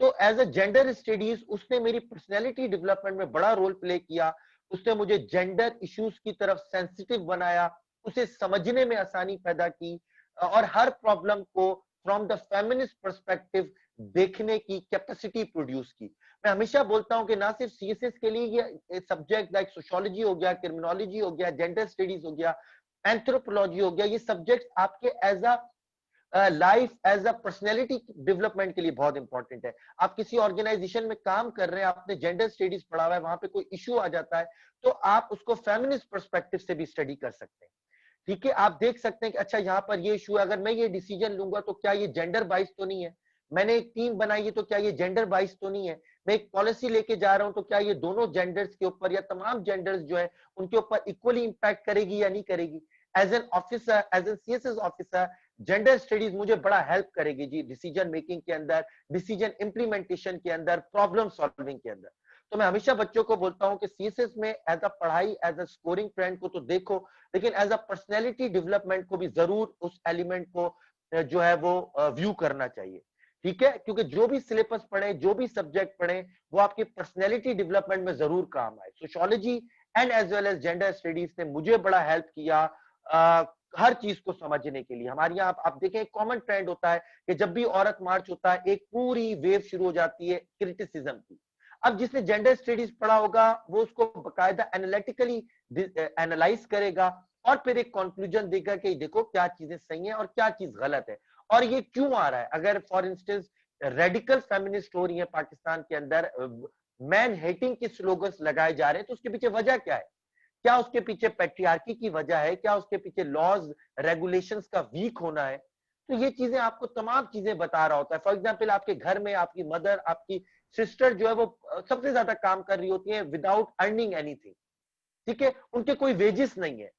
तो एज अ जेंडर स्टडीज उसने मेरी पर्सनैलिटी डेवलपमेंट में बड़ा रोल प्ले किया। उसने मुझे जेंडर इश्यूज की तरफ सेंसिटिव बनाया, उसे समझने में आसानी पैदा की, और हर प्रॉब्लम को फ्रॉम द फेमिनिस्ट पर्सपेक्टिव देखने की कैपेसिटी प्रोड्यूस की। मैं हमेशा बोलता हूं कि ना सिर्फ सीएसएस के लिए ये सब्जेक्ट लाइक सोशियोलॉजी हो गया, क्रिमिनोलॉजी हो गया, जेंडर स्टडीज हो गया, एंथ्रोपोलॉजी हो गया, ये सब्जेक्ट आपके as a life, as a personality development के लिए बहुत इंपॉर्टेंट है। आप किसी ऑर्गेनाइजेशन में काम कर रहे हैं, आपने जेंडर स्टडीज पढ़ा हुआ है, वहां पे कोई इश्यू आ जाता है तो आप उसको फेमिनिस्ट पर्सपेक्टिव से भी स्टडी कर सकते हैं। ठीक है, आप देख सकते हैं कि अच्छा यहाँ पर ये इशू है, अगर मैं ये डिसीजन लूंगा तो क्या ये जेंडर बाइस तो नहीं है, मैंने एक टीम बनाई है तो क्या ये जेंडर बाइस तो नहीं है, मैं एक पॉलिसी लेके जा रहा हूं तो क्या ये दोनों जेंडर्स के ऊपर या तमाम जेंडर्स जो है उनके ऊपर इक्वली इंपैक्ट करेगी या नहीं करेगी। As an officer, as an CSS officer, gender studies मुझे बड़ा हेल्प करेगी जी डिसीजन मेकिंग के अंदर, डिसीजन इंप्लीमेंटेशन के अंदर, प्रॉब्लम सॉल्विंग के अंदर। तो मैं हमेशा बच्चों को बोलता हूं कि सीएसएस में एज अ पढ़ाई, एज अ स्कोरिंग ट्रेंड को तो देखो, लेकिन एज अ पर्सनैलिटी डेवलपमेंट को भी जरूर उस एलिमेंट को जो है वो व्यू करना चाहिए। ठीक है, क्योंकि जो भी सिलेबस पढ़े, जो भी सब्जेक्ट पढ़े, वो आपकी पर्सनैलिटी डेवलपमेंट में जरूर काम आए। Sociology and as well as gender studies ने मुझे बड़ा हेल्प किया हर चीज को समझने के लिए। हमारे यहाँ आप देखें कॉमन ट्रेंड होता है कि जब भी औरत मार्च होता है एक पूरी वेव शुरू हो जाती है क्रिटिसिज्म की। अब जिसने जेंडर स्टडीज पढ़ा होगा वो उसको बकायदा एनालिटिकली एनालाइज करेगा और फिर एक कंक्लूजन देगा कि देखो क्या चीजें सही हैं और क्या चीज गलत है और ये क्यों आ रहा है। अगर फॉर इंस्टेंस रेडिकल फेमिनिस्ट हो रही है पाकिस्तान के अंदर, मैन हेटिंग के स्लोगन्स लगाए जा रहे हैं, तो उसके पीछे वजह क्या है? क्या उसके पीछे पैट्रियार्की की वजह है? क्या उसके पीछे लॉज रेगुलेशंस का वीक होना है? तो ये चीजें आपको तमाम चीजें बता रहा होता है। फॉर एग्जांपल आपके घर में आपकी मदर, आपकी सिस्टर जो है वो सबसे ज्यादा काम कर रही होती है विदाउट अर्निंग एनीथिंग। ठीक है, उनके कोई वेजेस नहीं है।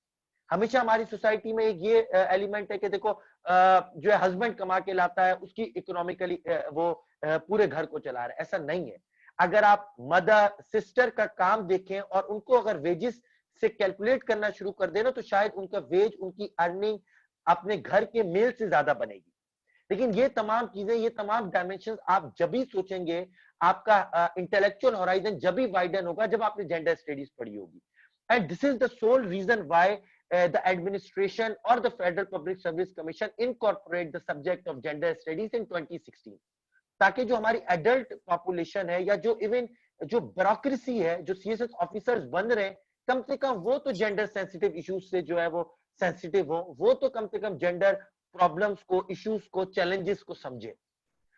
हमेशा हमारी सोसाइटी में एक ये एलिमेंट है कि देखो जो है हस्बैंड कमा के लाता है, उसकी इकोनॉमिकली वो पूरे घर को चला रहा है। ऐसा नहीं है। अगर आप मदर सिस्टर का काम देखें और उनको अगर वेजेस से कैलकुलेट करना शुरू कर देना तो शायद उनका वेज, उनकी अर्निंग अपने घर के मेल से ज्यादा बनेगी। लेकिन ये तमाम चीजें, ये तमाम डायमेंशन आप जब भी सोचेंगे, आपका इंटेलेक्चुअल होराइजन जब भी वाइडन होगा जब आपने जेंडर स्टडीज पढ़ी होगी। And this is the sole reason why the administration or the Federal Public Service Commission incorporate the subject of gender studies in 2016, ताकि जो हमारी एडल्ट पॉपुलेशन है या जो इवन जो ब्यूरोक्रेसी है, जो सीएसएस ऑफिसर्स बन रहे हैं, कम से कम वो तो जेंडर सेंसिटिव इश्यूज से जो है वो सेंसिटिव हो, वो तो कम से कम जेंडर प्रॉब्लम्स को, इश्यूज को, चैलेंजेस को समझे।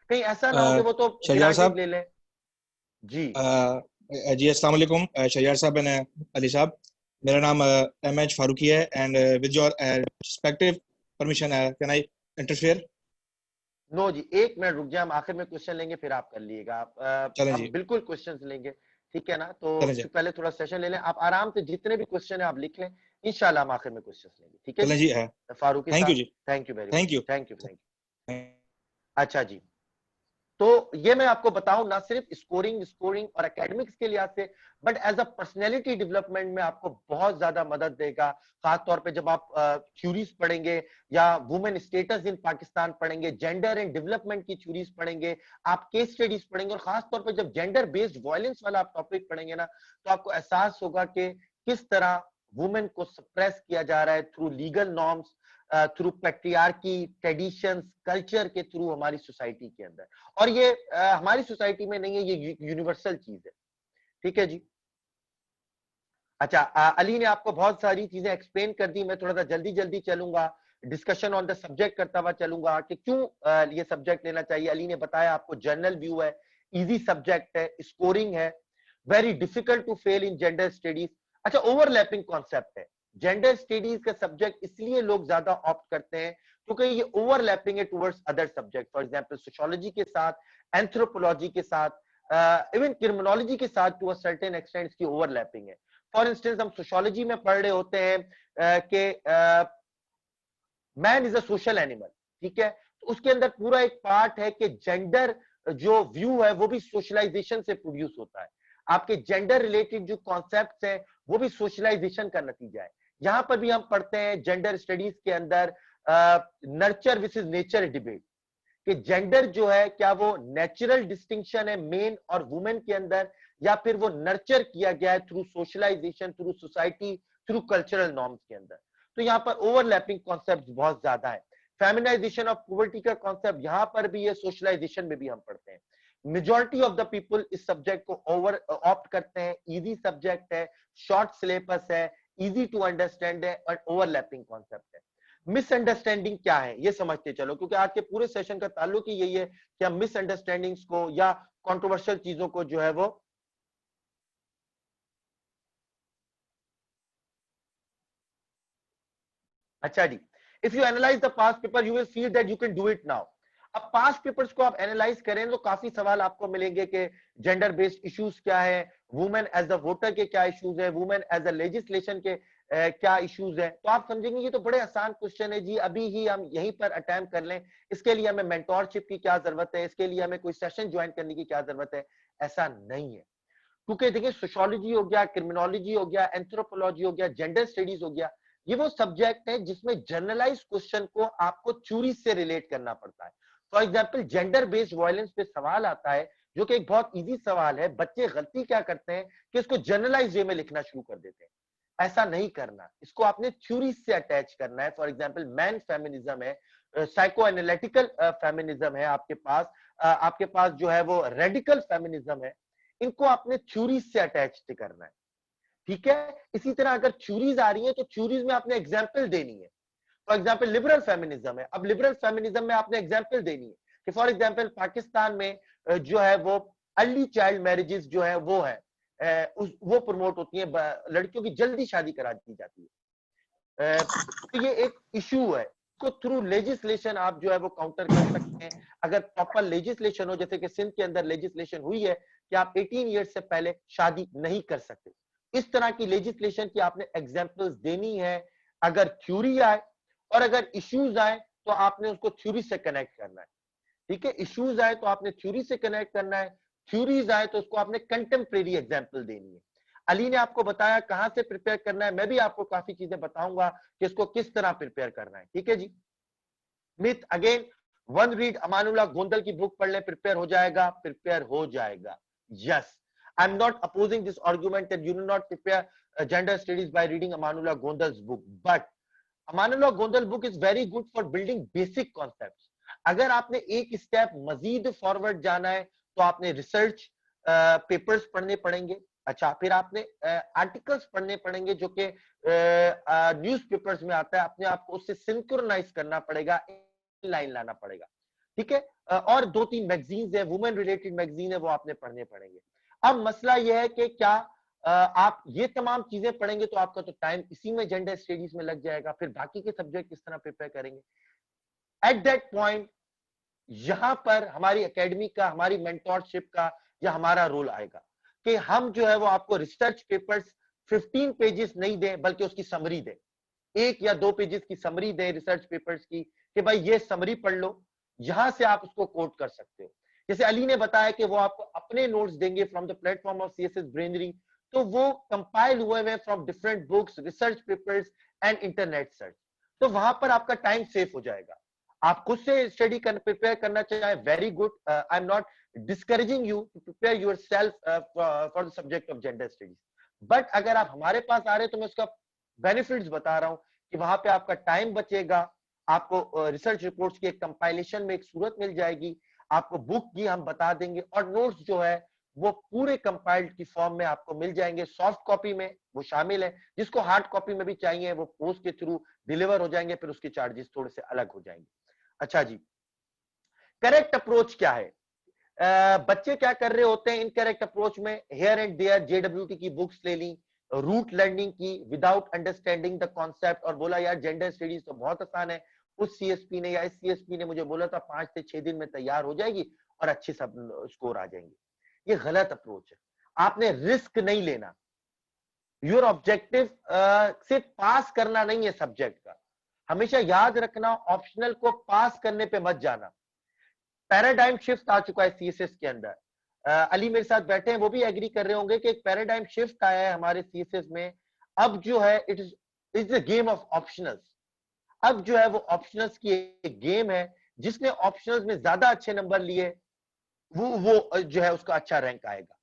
कहीं ऐसा ना हो कि वो तो शरियार ग्रांटेड साहब, ले लें। जी जी अस्सलाम वालेकुम शरियार साहब एंड अली साहब, मेरा नाम एमएच फारूकी है and with your respective permission can I interfere? No जी, एक मिनट रुक जाए, हम आखिर में क्वेश्चन लेंगे फिर आप कर लीजिएगा। चलें हम जी, बिल्कुल क्वेश्चंस लेंगे, ठीक है ना? तो चलें जी। पहले थोड़ा सेशन ले लें, आप आराम से जितने भी क्वेश्चन है आप लिख लें, इंशाल्लाह हम आखिर में क्वेश्चंस लेंगे, ठीक है चलें जी है। फारूकी थैंक साहब? यू जी। Thank you very thank much, you. Thank you. अच्छा जी, तो ये मैं आपको बताऊं ना सिर्फ स्कोरिंग और एकेडमिक्स के लिहाज से, but as a personality development में आपको बहुत ज्यादा मदद देगा, खास तौर पे जब आप थ्योरीज पढ़ेंगे या वुमेन स्टेटस इन पाकिस्तान पढ़ेंगे, जेंडर एंड डेवलपमेंट की थ्योरीज पढ़ेंगे, आप केस स्टडीज पढ़ेंगे, और खास तौर पे जब जेंडर बेस्ड वायलेंस वाला आप टॉपिक पढ़ेंगे ना, तो आपको एहसास होगा कि किस तरह वुमेन को सप्रेस किया जा रहा है through legal norms, through patriarchy, traditions, culture के थ्रू हमारी सोसाइटी के अंदर। और ये हमारी सोसाइटी में नहीं है, ये यूनिवर्सल चीज है, ठीक है जी। अच्छा, अली ने आपको बहुत सारी चीजें एक्सप्लेन कर दी, मैं थोड़ा सा जल्दी जल्दी चलूंगा, डिस्कशन ऑन द सब्जेक्ट करता हुआ चलूंगा कि क्यों ये सब्जेक्ट लेना चाहिए। अली ने बताया आपको जर्नल व्यू है, इजी सब्जेक्ट है, स्कोरिंग है, very difficult to fail in gender studies. अच्छा, ओवरलैपिंग कॉन्सेप्ट है, जेंडर स्टडीज का सब्जेक्ट इसलिए लोग ज्यादा ऑप्ट करते हैं क्योंकि ये ओवरलैपिंग है towards other subject, for example sociology के साथ, एंथ्रोपोलॉजी के साथ, इवन क्रिमिनोलॉजी के साथ टू अ सर्टेन एक्सटेंट इसकी ओवरलैपिंग है। फॉर इंस्टेंस हम सोशियोलॉजी में पढ़ रहे होते हैं कि man is a social animal, ठीक है, तो उसके अंदर पूरा एक पार्ट है कि जेंडर जो व्यू है वो भी सोशलाइजेशन से प्रोड्यूस होता है, आपके जेंडर रिलेटेड जो कॉन्सेप्ट्स हैं वो भी सोशलाइजेशन का नतीजा है। यहां पर भी हम पढ़ते हैं जेंडर स्टडीज के अंदर नर्चर वर्सेस नेचर डिबेट, कि जेंडर जो है क्या वो नेचुरल डिस्टिंक्शन है मेन और वुमेन के अंदर, या फिर वो नर्चर किया गया है through socialisation, through society, through cultural norms के अंदर। तो यहाँ पर ओवरलैपिंग कॉन्सेप्ट बहुत ज्यादा है। फेमिनाइजेशन ऑफ पॉवर्टी का कॉन्सेप्ट यहाँ पर भी है, सोशलाइजेशन में भी हम पढ़ते हैं। मेजॉरिटी ऑफ द पीपल इस सब्जेक्ट को ओवर ऑप्ट करते हैं, इजी सब्जेक्ट है, शॉर्ट सिलेबस है, इजी टू अंडरस्टैंड है और ओवरलैपिंग कॉन्सेप्ट है। मिसअंडरस्टैंडिंग क्या है ये समझते चलो, क्योंकि आज के पूरे सेशन का ताल्लुक ही यही है कि हम मिसअंडरस्टैंडिंग्स को या कंट्रोवर्शियल चीजों को जो है वो अच्छा जी, if you analyse the past paper you will feel that you can do it now. अब पास्ट पेपर्स को आप एनालाइज करें तो काफी सवाल आपको मिलेंगे कि जेंडर बेस्ड इश्यूज क्या है, वुमेन एज अ वोटर के क्या इश्यूज है, वुमेन एज अ लेजिस्लेशन के क्या इश्यूज है। तो आप समझेंगे ये तो बड़े आसान क्वेश्चन है जी, अभी ही हम यहीं पर अटेम्प्ट कर लें, इसके लिए हमें मेंटोरशिप की क्या जरूरत है, इसके लिए हमें कोई सेशन ज्वाइन करने की क्या जरूरत है। ऐसा नहीं है, क्योंकि देखिए सोशियोलॉजी हो गया, क्रिमिनोलॉजी हो गया, एंथ्रोपोलॉजी हो गया, जेंडर स्टडीज हो गया, ये वो सब्जेक्ट है जिसमें जनरलाइज क्वेश्चन को आपको थ्योरी से रिलेट करना पड़ता है। For example gender based violence पे सवाल आता है जो कि एक बहुत इजी सवाल है, बच्चे गलती क्या करते हैं कि इसको जनरलाइज वे में लिखना शुरू कर देते हैं। ऐसा नहीं करना, इसको आपने थ्योरी से अटैच करना है। फॉर एग्जांपल मैन फेमिनिज्म है, साइको एनालिटिकल फेमिनिज्म है आपके पास जो है वो रेडिकल फेमिनिज्म है, इनको आपने थ्योरी से अटैच करना है, ठीक है। इसी तरह अगर थ्योरीज आ रही है तो थ्योरीज में आपने एग्जाम्पल देनी है। फॉर एग्जाम्पल लिबरल फेमिनिज्म है, अब लिबरल फेमिनिज्म में आपने एग्जाम्पल देनी है कि फॉर एग्जाम्पल पाकिस्तान में जो है वो अर्ली चाइल्ड मैरिजेस जो है वो है वो प्रमोट होती है, लड़कियों की जल्दी शादी करा दी जाती है। तो ये एक इशू है, को थ्रू लेजिस्लेशन आप जो है वो काउंटर कर सकते हैं। अगर प्रॉपर लेजिस्लेशन हो, जैसे कि सिंध के अंदर लेजिस्लेशन हुई है कि आप 18 ईयर्स से पहले शादी नहीं कर सकते, इस तरह की लेजिस्लेशन की आपने एग्जांपल्स देनी है। अगर थ्योरी आए और अगर इश्यूज आए तो आपने उसको थ्योरी से कनेक्ट करना है, ठीक है। इश्यूज आए तो आपने थ्योरी से कनेक्ट करना है, थ्योरीज आए तो उसको आपने कंटेम्प्रेरी एग्जांपल देनी है। अली ने आपको बताया कहां से प्रिपेयर करना है, मैं भी आपको काफी चीजें बताऊंगा कि इसको किस तरह प्रिपेयर करना है, ठीक है जी। Myth again, one read Amanullah Gondal की बुक पढ़ ले, प्रिपेयर हो जाएगा, प्रिपेयर हो जाएगा। Yes, I am not opposing this argument that you do not prepare gender studies by reading Amanullah Gondal's book, but Amanullah Gondal book is very good for building basic concepts. अगर आपने एक स्टेप मजीद फॉरवर्ड जाना है तो आपने रिसर्च पेपर्स पढ़ने पड़ेंगे। अच्छा, फिर आपने आर्टिकल्स पढ़ने पड़ेंगे जो कि न्यूज़पेपर्स में आता है, अपने आप को उससे सिंक्रोनाइज करना पड़ेगा, लाइन लाना पड़ेगा, ठीक है। और 2-3 मैगजीन्स है, वुमेन रिलेटेड मैगजीन है, वो आपने पढ़ने पड़ेंगे। अब मसला यह है कि क्या आप ये तमाम चीजें पढ़ेंगे तो आपका तो टाइम इसी में जेंडर स्टडीज में लग जाएगा, फिर बाकी के सब्जेक्ट किस तरह प्रिपेयर करेंगे। एट दैट पॉइंट यहां पर हमारी एकेडमी का, हमारी मेंटोरशिप का या हमारा रोल आएगा कि हम जो है वो आपको रिसर्च पेपर्स 15 पेजेस नहीं दें, बल्कि उसकी समरी दें, 1 या 2 पेजेस की समरी दें रिसर्च पेपर्स की, कि भाई ये समरी पढ़ लो, यहां से आप उसको कोट कर सकते हो। जैसे अली ने बताया कि वो आपको अपने नोट्स देंगे from the platform of CSS brainery, तो वो कंपाइल हुए हैं from different books, research papers and internet search. तो वहां पर आपका टाइम सेव हो जाएगा। आप खुद से स्टडी प्रिपेयर करना चाहे, very good, I am not discouraging you to prepare yourself for the subject of gender studies, but अगर आप हमारे पास आ रहे हैं तो मैं उसका बेनिफिट्स बता रहा हूं कि वहां पे आपका टाइम बचेगा, आपको रिसर्च रिपोर्ट्स की एक कंपाइलेशन में एक सूरत मिल जाएगी, आपको बुक की हम बता देंगे, और नोट्स जो है वो पूरे कंपाइल्ड की फॉर्म में आपको मिल जाएंगे, सॉफ्ट कॉपी में वो शामिल है, जिसको हार्ड कॉपी में भी चाहिए वो पोस्ट के थ्रू डिलीवर हो जाएंगे, फिर उसके चार्जेस थोड़े से अलग हो जाएंगे। अच्छा जी, करेक्ट अप्रोच क्या है? बच्चे क्या कर रहे होते हैं इनकरेक्ट अप्रोच में? हेयर एंड देयर जेडब्ल्यूटी की बुक्स ले ली, रूट लर्निंग की विदाउट अंडरस्टैंडिंग द कॉन्सेप्ट, और बोला यार जेंडर स्टडीज तो बहुत आसान है, उस सीएसपी ने या इस सीएसपी ने मुझे बोला था 5 से 6 दिन में तैयार हो जाएगी और अच्छे सब स्कोर आ जाएंगे। ये गलत अप्रोच है। आपने रिस्क नहीं लेना। योर ऑब्जेक्टिव सिर्फ पास करना नहीं है सब्जेक्ट का, हमेशा याद रखना ऑप्शनल को पास करने पे मत जाना। पैराडाइम शिफ्ट आ चुका है सीएसएस के अंदर, अली मेरे साथ बैठे हैं, वो भी एग्री कर रहे होंगे कि एक पैराडाइम शिफ्ट आया है हमारे सीएसएस में। अब जो है it is the game of optionals. अब जो है वो ऑप्शनल्स की एक गेम है, जिसने ऑप्शनल्स में ज्यादा अच्छे नंबर लिए वो जो है उसका अच्छा रैंक आएगा।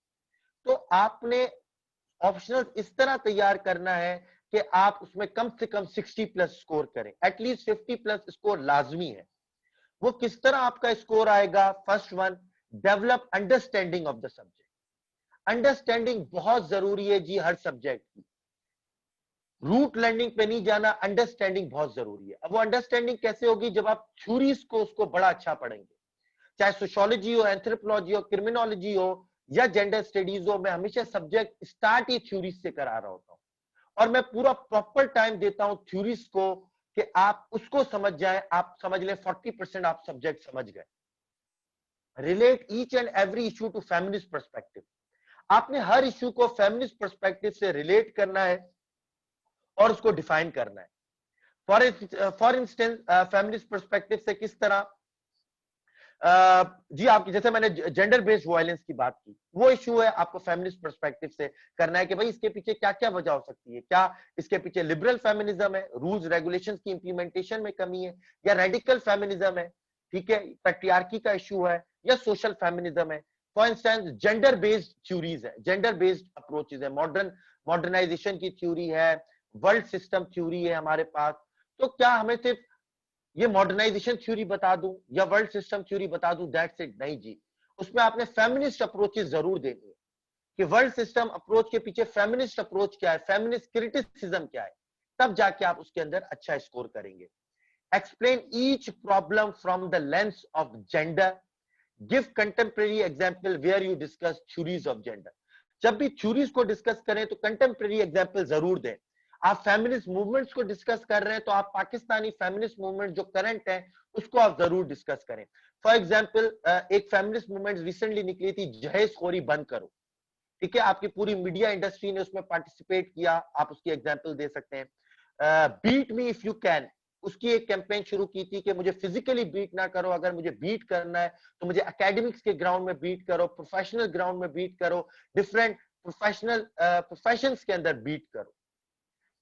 तो आपने ऑप्शनल्स इस तरह तैयार करना है कि आप उसमें कम से कम 60 प्लस स्कोर करें, एटलीस्ट 50 प्लस स्कोर लाजमी है। वो किस तरह आपका स्कोर आएगा? First one, develop understanding of the subject. Understanding बहुत जरूरी है जी हर सब्जेक्ट की। रूट लर्निंग पे नहीं जाना, अंडरस्टैंडिंग बहुत जरूरी है। अब वो अंडरस्टैंडिंग कैसे होगी? जब आप थ्योरीज को उसको बड़ा अच्छा पढ़ेंगे, चाहे सोशियोलॉजी हो, एंथ्रोपोलॉजी हो, क्रिमिनोलॉजी हो या जेंडर स्टडीज हो। मैं हमेशा सब्जेक्ट स्टार्ट ही थ्योरीज से करा रहा होता हूं, और मैं पूरा प्रॉपर टाइम देता हूं थ्योरीज को कि आप उसको समझ जाए। आप समझ लें 40% आप सब्जेक्ट समझ गए। Relate each and every issue to feminist perspective. आपने हर इशू को फेमिनिस्ट पर्सपेक्टिव से रिलेट करना है और उसको डिफाइन करना है। फॉर इंस्टेंस फेमिनिस्ट पर्सपेक्टिव से किस तरह? जी आपकी, जैसे मैंने जेंडर बेस्ड वायलेंस की बात की, वो इशू है, आपको फेमिनिस्ट पर्सपेक्टिव से करना है कि भाई इसके पीछे क्या क्या वजह हो सकती है। क्या इसके पीछे लिबरल फेमिनिज्म है, रूल्स रेगुलेशंस की इंप्लीमेंटेशन में कमी है, या रेडिकल फेमिनिज्म है, ठीक है, पैट्रियार्की का इशू है, या सोशल फेमिनिज्म है। For instance gender based theories है, जेंडर बेस्ड अप्रोचेज है, मॉडर्नाइजेशन की थ्योरी है, वर्ल्ड सिस्टम थ्योरी है हमारे पास। तो क्या हमें सिर्फ ये मॉडर्नाइजेशन थ्योरी बता दूं या वर्ल्ड सिस्टम थ्योरी बता दूं, दैट्स इट? नहीं जी, उसमें आपने फेमिनिस्ट अप्रोचेस जरूर देनी है कि वर्ल्ड सिस्टम अप्रोच के पीछे फेमिनिस्ट अप्रोच क्या है, फेमिनिस्ट क्रिटिसिज्म क्या है, तब जाके आप उसके अंदर अच्छा स्कोर करेंगे। Explain each problem from the lens of gender, give contemporary example where you discuss theories of gender. जब भी थ्योरीज को डिस्कस करें तो कंटेम्प्रेरी एग्जाम्पल जरूर दें। आप फेमिनिस्ट मूवमेंट्स को डिस्कस कर रहे हैं तो आप पाकिस्तानी फेमिनिस्ट मूवमेंट जो करंट है उसको आप जरूर डिस्कस करें। फॉर एग्जांपल एक फेमिनिस्ट मूवमेंट रिसेंटली निकली थी, जहेजखोरी बंद करो, ठीक है, आपकी पूरी मीडिया इंडस्ट्री ने उसमें पार्टिसिपेट किया, आप उसकी एग्जांपल दे सकते हैं। Beat me if you can, उसकी एक कैंपेन शुरू की थी कि मुझे फिजिकली बीट ना करो, अगर मुझे बीट करना है तो मुझे एकेडमिक्स के ग्राउंड में बीट करो, प्रोफेशनल ग्राउंड में बीट करो, डिफरेंट प्रोफेशनल प्रोफेशंस के अंदर बीट करो।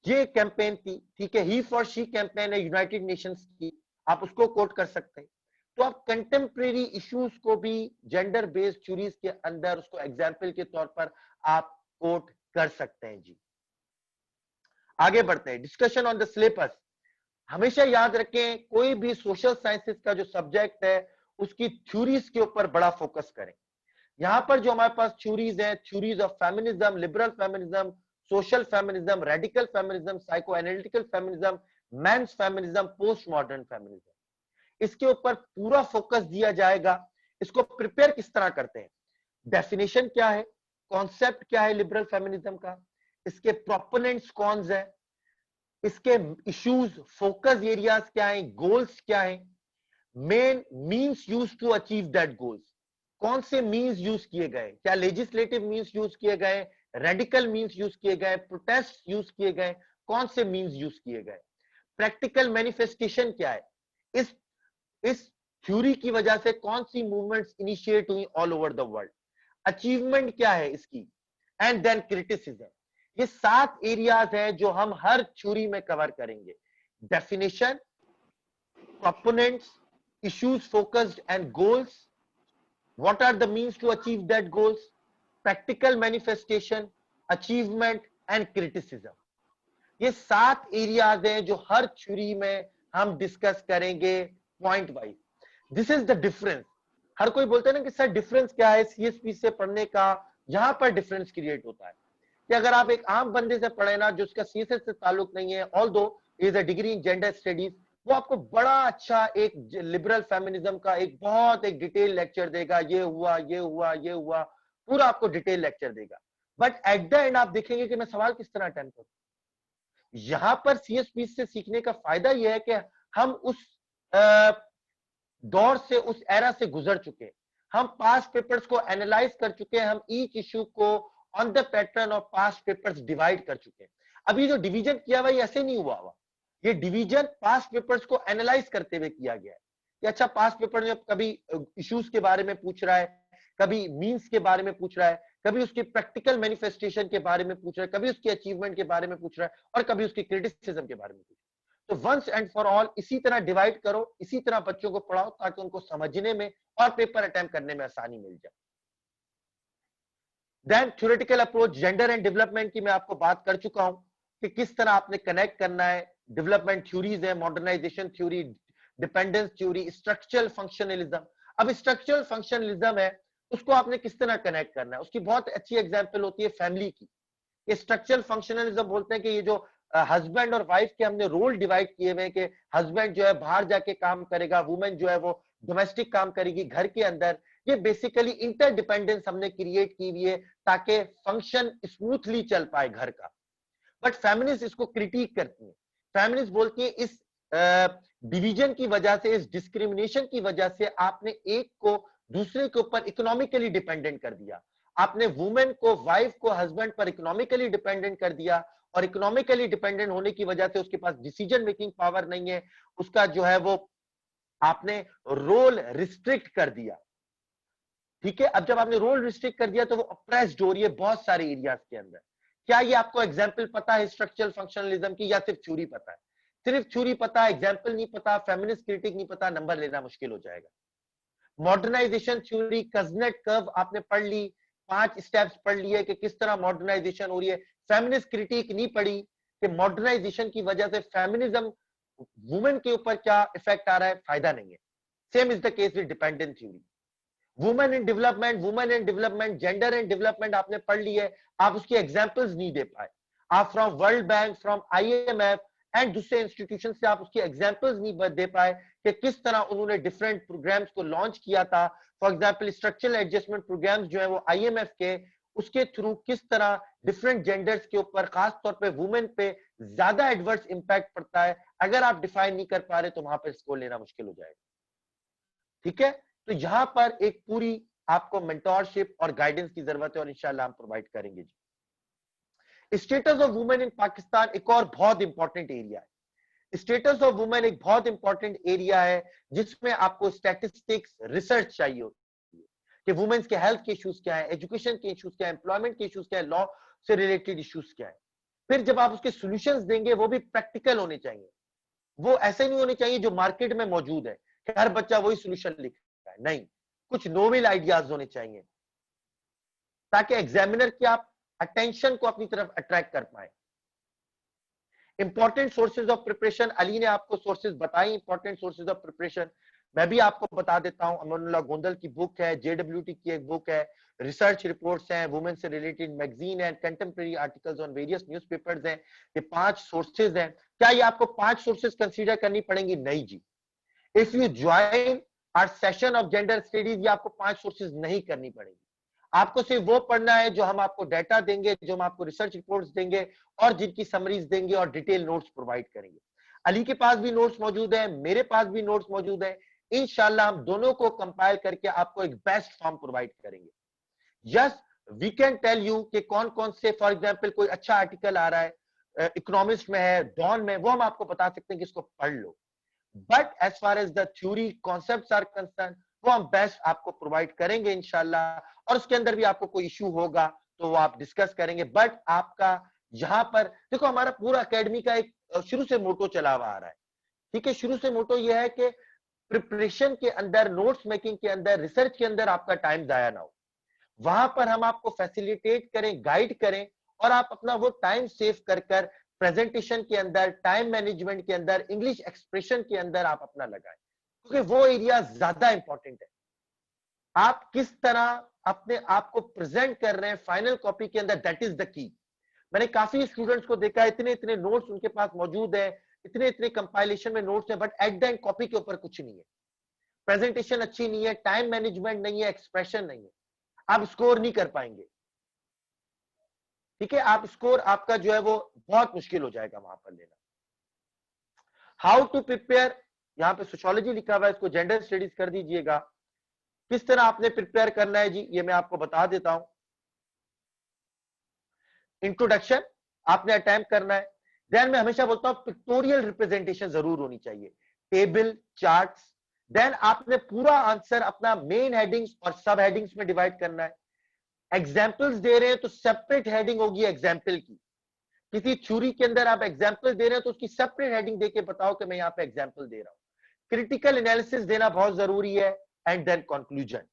ये कैंपेन थी, ठीक है। ही फॉर शी कैंपेन है यूनाइटेड नेशंस की, आप उसको कोट कर सकते हैं। तो आप कंटेम्प्रेरी इश्यूज को भी जेंडर बेस्ड थ्योरीज के अंदर उसको एग्जाम्पल के तौर पर आप कोट कर सकते हैं जी। आगे बढ़ते हैं, डिस्कशन ऑन द सिलेबस। हमेशा याद रखें कोई भी सोशल साइंसेस का जो सब्जेक्ट है उसकी थ्योरीज के ऊपर बड़ा फोकस करें। यहां पर जो हमारे पास थ्योरीज है, theories of feminism, liberal feminism, social feminism, radical feminism, psychoanalytical feminism, men's feminism, postmodern feminism, इसके ऊपर पूरा फोकस दिया जाएगा। इसको प्रिपेयर किस तरह करते हैं? डेफिनेशन क्या है, कॉन्सेप्ट क्या है लिबरल फेमिनिज्म का, इसके प्रोपोनेंट्स कौन है, इसके इश्यूज, फोकस एरियाज क्या है, गोल्स क्या है, main means use to achieve that goals, कौन से मीन्स यूज किए गए, क्या लेजिस्लेटिव मीन्स यूज किए गए, रेडिकल मीन्स यूज किए गए, प्रोटेस्ट यूज किए गए, कौन से मीन्स यूज किए गए, प्रैक्टिकल मैनिफेस्टेशन क्या है, इस थ्योरी की वजह से कौन सी मूवमेंट्स इनिशिएट हुई all over the world, achievement क्या है इसकी, एंड देन क्रिटिसिज्म। ये 7 एरियाज हैं जो हम हर थ्योरी में कवर करेंगे। Definition, components, issues focused and goals, what are the means to achieve that goals, practical manifestation, achievement and criticism। ये 7 एरियाज हैं जो हर थ्योरी में हम डिस्कस करेंगे point wise. This is the difference. हर कोई बोलता है ना कि सर डिफरेंस क्या है सीएसपी से पढ़ने का, यहां पर डिफरेंस क्रिएट होता है कि अगर आप एक आम बंदे से पढ़े ना, जो उसका सीएसएस से ताल्लुक नहीं है, although is a degree in gender studies, वो आपको बड़ा अच्छा एक लिबरल फेमिनिज्म का एक डिटेल लेक्चर देगा, ये हुआ ये हुआ ये हुआ, पूरा आपको डिटेल लेक्चर देगा। बट एट द एंड आप देखेंगे कि मैं सवाल किस तरह अटेम्प्ट करूं। यहां पर सीएसपी से सीखने का फायदा यह है कि हम उस दौर से, उस एरा से गुजर चुके, हम पास्ट पेपर्स को एनालाइज कर चुके हैं, हम ईच इशू को on the pattern of past papers divide कर चुके हैं। अभी जो डिवीजन किया हुआ ये ऐसे नहीं हुआ हुआ, ये डिवीजन पास्ट पेपर्स को एनालाइज करते हुए किया गया है कि अच्छा पास्ट पेपर में कभी इश्यूज के बारे में पूछ रहा है, कभी मीन्स के बारे में पूछ रहा है, कभी उसकी प्रैक्टिकल मैनिफेस्टेशन के बारे में पूछ रहा है, कभी उसकी अचीवमेंट के बारे में पूछ रहा है, और कभी उसकी क्रिटिसिज्म के बारे में पूछ रहा है। तो वंस एंड फॉर ऑल इसी तरह डिवाइड करो, इसी तरह बच्चों को पढ़ाओ ताकि उनको समझने में और पेपर अटेम्प्ट करने में आसानी मिल जाए। Then theoretical approach, gender and development की मैं आपको बात कर चुका हूं कि किस तरह आपने कनेक्ट करना है। डेवलपमेंट थ्योरीज है, modernisation theory, dependence theory, structural functionalism. अब स्ट्रक्चरल फंक्शनलिज्म है, उसको आपने किस तरह कनेक्ट करना है, उसकी बहुत अच्छी एग्जांपल होती है फैमिली की। ये स्ट्रक्चरल फंक्शनलिज्म बोलते हैं कि ये जो हस्बैंड और वाइफ के हमने रोल डिवाइड किए हुए हैं कि हस्बैंड जो है बाहर जाके काम करेगा, वुमेन जो है वो डोमेस्टिक काम करेगी घर के अंदर। ये बेसिकली इंटरडिपेंडेंस हमने क्रिएट की हुई है ताकि फंक्शन स्मूथली चल पाए घर का। बट फेमिनिस्ट इसको क्रिटिक करती है, फेमिनिस्ट बोलती है इस डिवीजन की वजह से, इस डिस्क्रिमिनेशन की वजह से आपने एक को दूसरे के ऊपर इकोनॉमिकली डिपेंडेंट कर दिया, आपने वुमेन को, वाइफ को हस्बैंड पर इकोनॉमिकली डिपेंडेंट कर दिया, और इकोनॉमिकली डिपेंडेंट होने की वजह से उसके पास डिसीजन मेकिंग पावर नहीं है, उसका जो है वो आपने रोल रिस्ट्रिक्ट कर दिया। ठीक है, अब जब आपने रोल रिस्ट्रिक्ट कर दिया तो वो अप्रेस्ड हो रही है बहुत सारे एरियाज के अंदर। क्या ये आपको एग्जाम्पल पता है स्ट्रक्चरल फंक्शनलिज्म की, या सिर्फ थ्योरी पता है? सिर्फ थ्योरी पता है, एग्जाम्पल नहीं पता, फेमिनिस्ट क्रिटिक नहीं पता, नंबर लेना मुश्किल हो जाएगा। मॉडर्नाइजेशन थ्योरी, कजनेट कर्व आपने पढ़ ली, 5 स्टेप्स पढ़ लिए कि किस तरह मॉडर्नाइजेशन हो रही है। फेमिनिस्ट क्रिटिक नहीं पढ़ी कि मॉडर्नाइजेशन की वजह से फेमिनिज्म वुमेन के ऊपर क्या इफेक्ट आ रहा है, फायदा नहीं है। Same is the case with dependent theory. Women in development, gender and development आपने पढ़ ली है, आप उसकी एग्जांपल्स नहीं दे पाए। आप from world bank, from IMF and दूसरे इंस्टीट्यूशन से आप उसकी एग्जांपल्स नहीं दे पाए कि किस तरह उन्होंने डिफरेंट प्रोग्राम्स को लॉन्च किया था। For example structural adjustment programmes जो है वो आईएमएफ के, उसके थ्रू किस तरह डिफरेंट जेंडर्स के ऊपर, खास तौर पे वुमेन पे ज्यादा एडवर्स इंपैक्ट पड़ता है। अगर आप डिफाइन नहीं कर पा रहे तो वहां पर स्कोर लेना मुश्किल हो जाएगा। ठीक है, तो यहां पर एक पूरी आपको मेंटोरशिप और गाइडेंस की जरूरत है और इंशाल्लाह हम प्रोवाइड करेंगे जी। Status of women in Pakistan एक और बहुत इंपॉर्टेंट एरिया है। स्टेटस ऑफ वुमेन एक बहुत इंपॉर्टेंट एरिया है जिसमें आपको स्टैटिस्टिक्स, रिसर्च चाहिए होती है कि वुमेन्स के हेल्थ के इश्यूज क्या है, एजुकेशन के इश्यूज क्या है, एम्प्लॉयमेंट के इश्यूज क्या है, लॉ से रिलेटेड इश्यूज क्या है। फिर जब आप उसके सॉल्यूशंस देंगे वो भी प्रैक्टिकल होने चाहिए, वो ऐसे नहीं होने चाहिए जो मार्केट में मौजूद है कि हर बच्चा वही सॉल्यूशन लिख रहा है, नहीं, कुछ नोवेल आइडियाज होने चाहिए ताकि एग्जामिनर की आप अटेंशन को अपनी तरफ अट्रैक्ट कर पाए। Important sources of preparation, Ali ने आपको सोर्सेज बताई, इंपॉर्टेंट सोर्सेज ऑफ प्रिपरेशन मैं भी आपको बता देता हूं। अमनुल्लाह गोंदल की बुक है, जेडब्ल्यूटी की एक बुक है, रिसर्च रिपोर्ट्स हैं, वुमेन से रिलेटेड मैगजीन है, contemporary articles on various newspapers हैं। ये 5 सोर्सेज हैं। क्या ये आपको 5 सोर्सेज कंसीडर करनी पड़ेंगी? नहीं जी। If you join our session of gender studies, ये आपको 5 सोर्सेज नहीं करनी पड़ेगी। आपको सिर्फ वो पढ़ना है जो हम आपको डाटा देंगे, जो हम आपको रिसर्च रिपोर्ट्स देंगे और जिनकी समरीज देंगे और डिटेल नोट्स प्रोवाइड करेंगे। अली के पास भी नोट्स मौजूद है, मेरे पास भी नोट्स मौजूद है। इंशाल्लाह हम दोनों को कंपाइल करके आपको एक बेस्ट फॉर्म प्रोवाइड करेंगे। Yes, we can tell you कि कौन कौन से, फॉर एग्जाम्पल कोई अच्छा आर्टिकल आ रहा है इकोनॉमिस्ट में है, डॉन में, वो हम आपको बता सकते हैं कि इसको पढ़ लो। But as far as the theory concepts are concern, वो हम बेस्ट आपको प्रोवाइड करेंगे इंशाल्लाह, और उसके अंदर भी आपको कोई इशू होगा तो वो आप डिस्कस करेंगे। बट आपका यहाँ पर देखो, हमारा पूरा एकेडमी का एक शुरू से मोटो चला हुआ आ रहा है, ठीक है। शुरू से मोटो यह है कि प्रिपरेशन के अंदर, नोट्स मेकिंग के अंदर, रिसर्च के अंदर आपका टाइम जाया ना हो, वहां पर हम आपको फैसिलिटेट करें, गाइड करें, और आप अपना वो टाइम सेव कर कर प्रेजेंटेशन के अंदर, टाइम मैनेजमेंट के अंदर, इंग्लिश एक्सप्रेशन के अंदर आप अपना लगाएं, क्योंकि वो एरिया ज्यादा इंपॉर्टेंट है। आप किस तरह अपने आप को प्रेजेंट कर रहे हैं फाइनल कॉपी के अंदर, दैट इज द की। मैंने काफी स्टूडेंट्स को देखा, इतने इतने नोट्स उनके पास मौजूद है, इतने इतने कंपाइलेशन में नोट्स है, but at the and copy के ऊपर कुछ नहीं है, प्रेजेंटेशन अच्छी नहीं है, टाइम मैनेजमेंट नहीं है, एक्सप्रेशन नहीं है, आप स्कोर नहीं कर पाएंगे, ठीक है। आप स्कोर आपका जो है वो बहुत मुश्किल हो जाएगा वहां पर लेना। हाउ टू प्रिपेयर, यहाँ पे सोशियोलॉजी लिखा हुआ है, इसको जेंडर स्टडीज कर दीजिएगा। किस तरह आपने प्रिपेयर करना है जी, ये मैं आपको बता देता हूं। इंट्रोडक्शन आपने अटेम्प्ट करना है, देन मैं हमेशा बोलता हूं पिक्टोरियल रिप्रेजेंटेशन जरूर होनी चाहिए, टेबल, चार्ट्स। देन आपने पूरा आंसर अपना मेन हेडिंग्स और सब हेडिंग्स में डिवाइड करना है। एग्जाम्पल्स दे रहे हैं तो सेपरेट हेडिंग होगी एग्जाम्पल की। किसी थ्योरी के अंदर आप एग्जाम्पल दे रहे हैं तो उसकी सेपरेट हेडिंग देके बताओ कि मैं यहाँ पे एग्जाम्पल दे रहा हूं। क्रिटिकल एनालिसिस देना बहुत जरूरी है, एंड देन कंक्लूजन।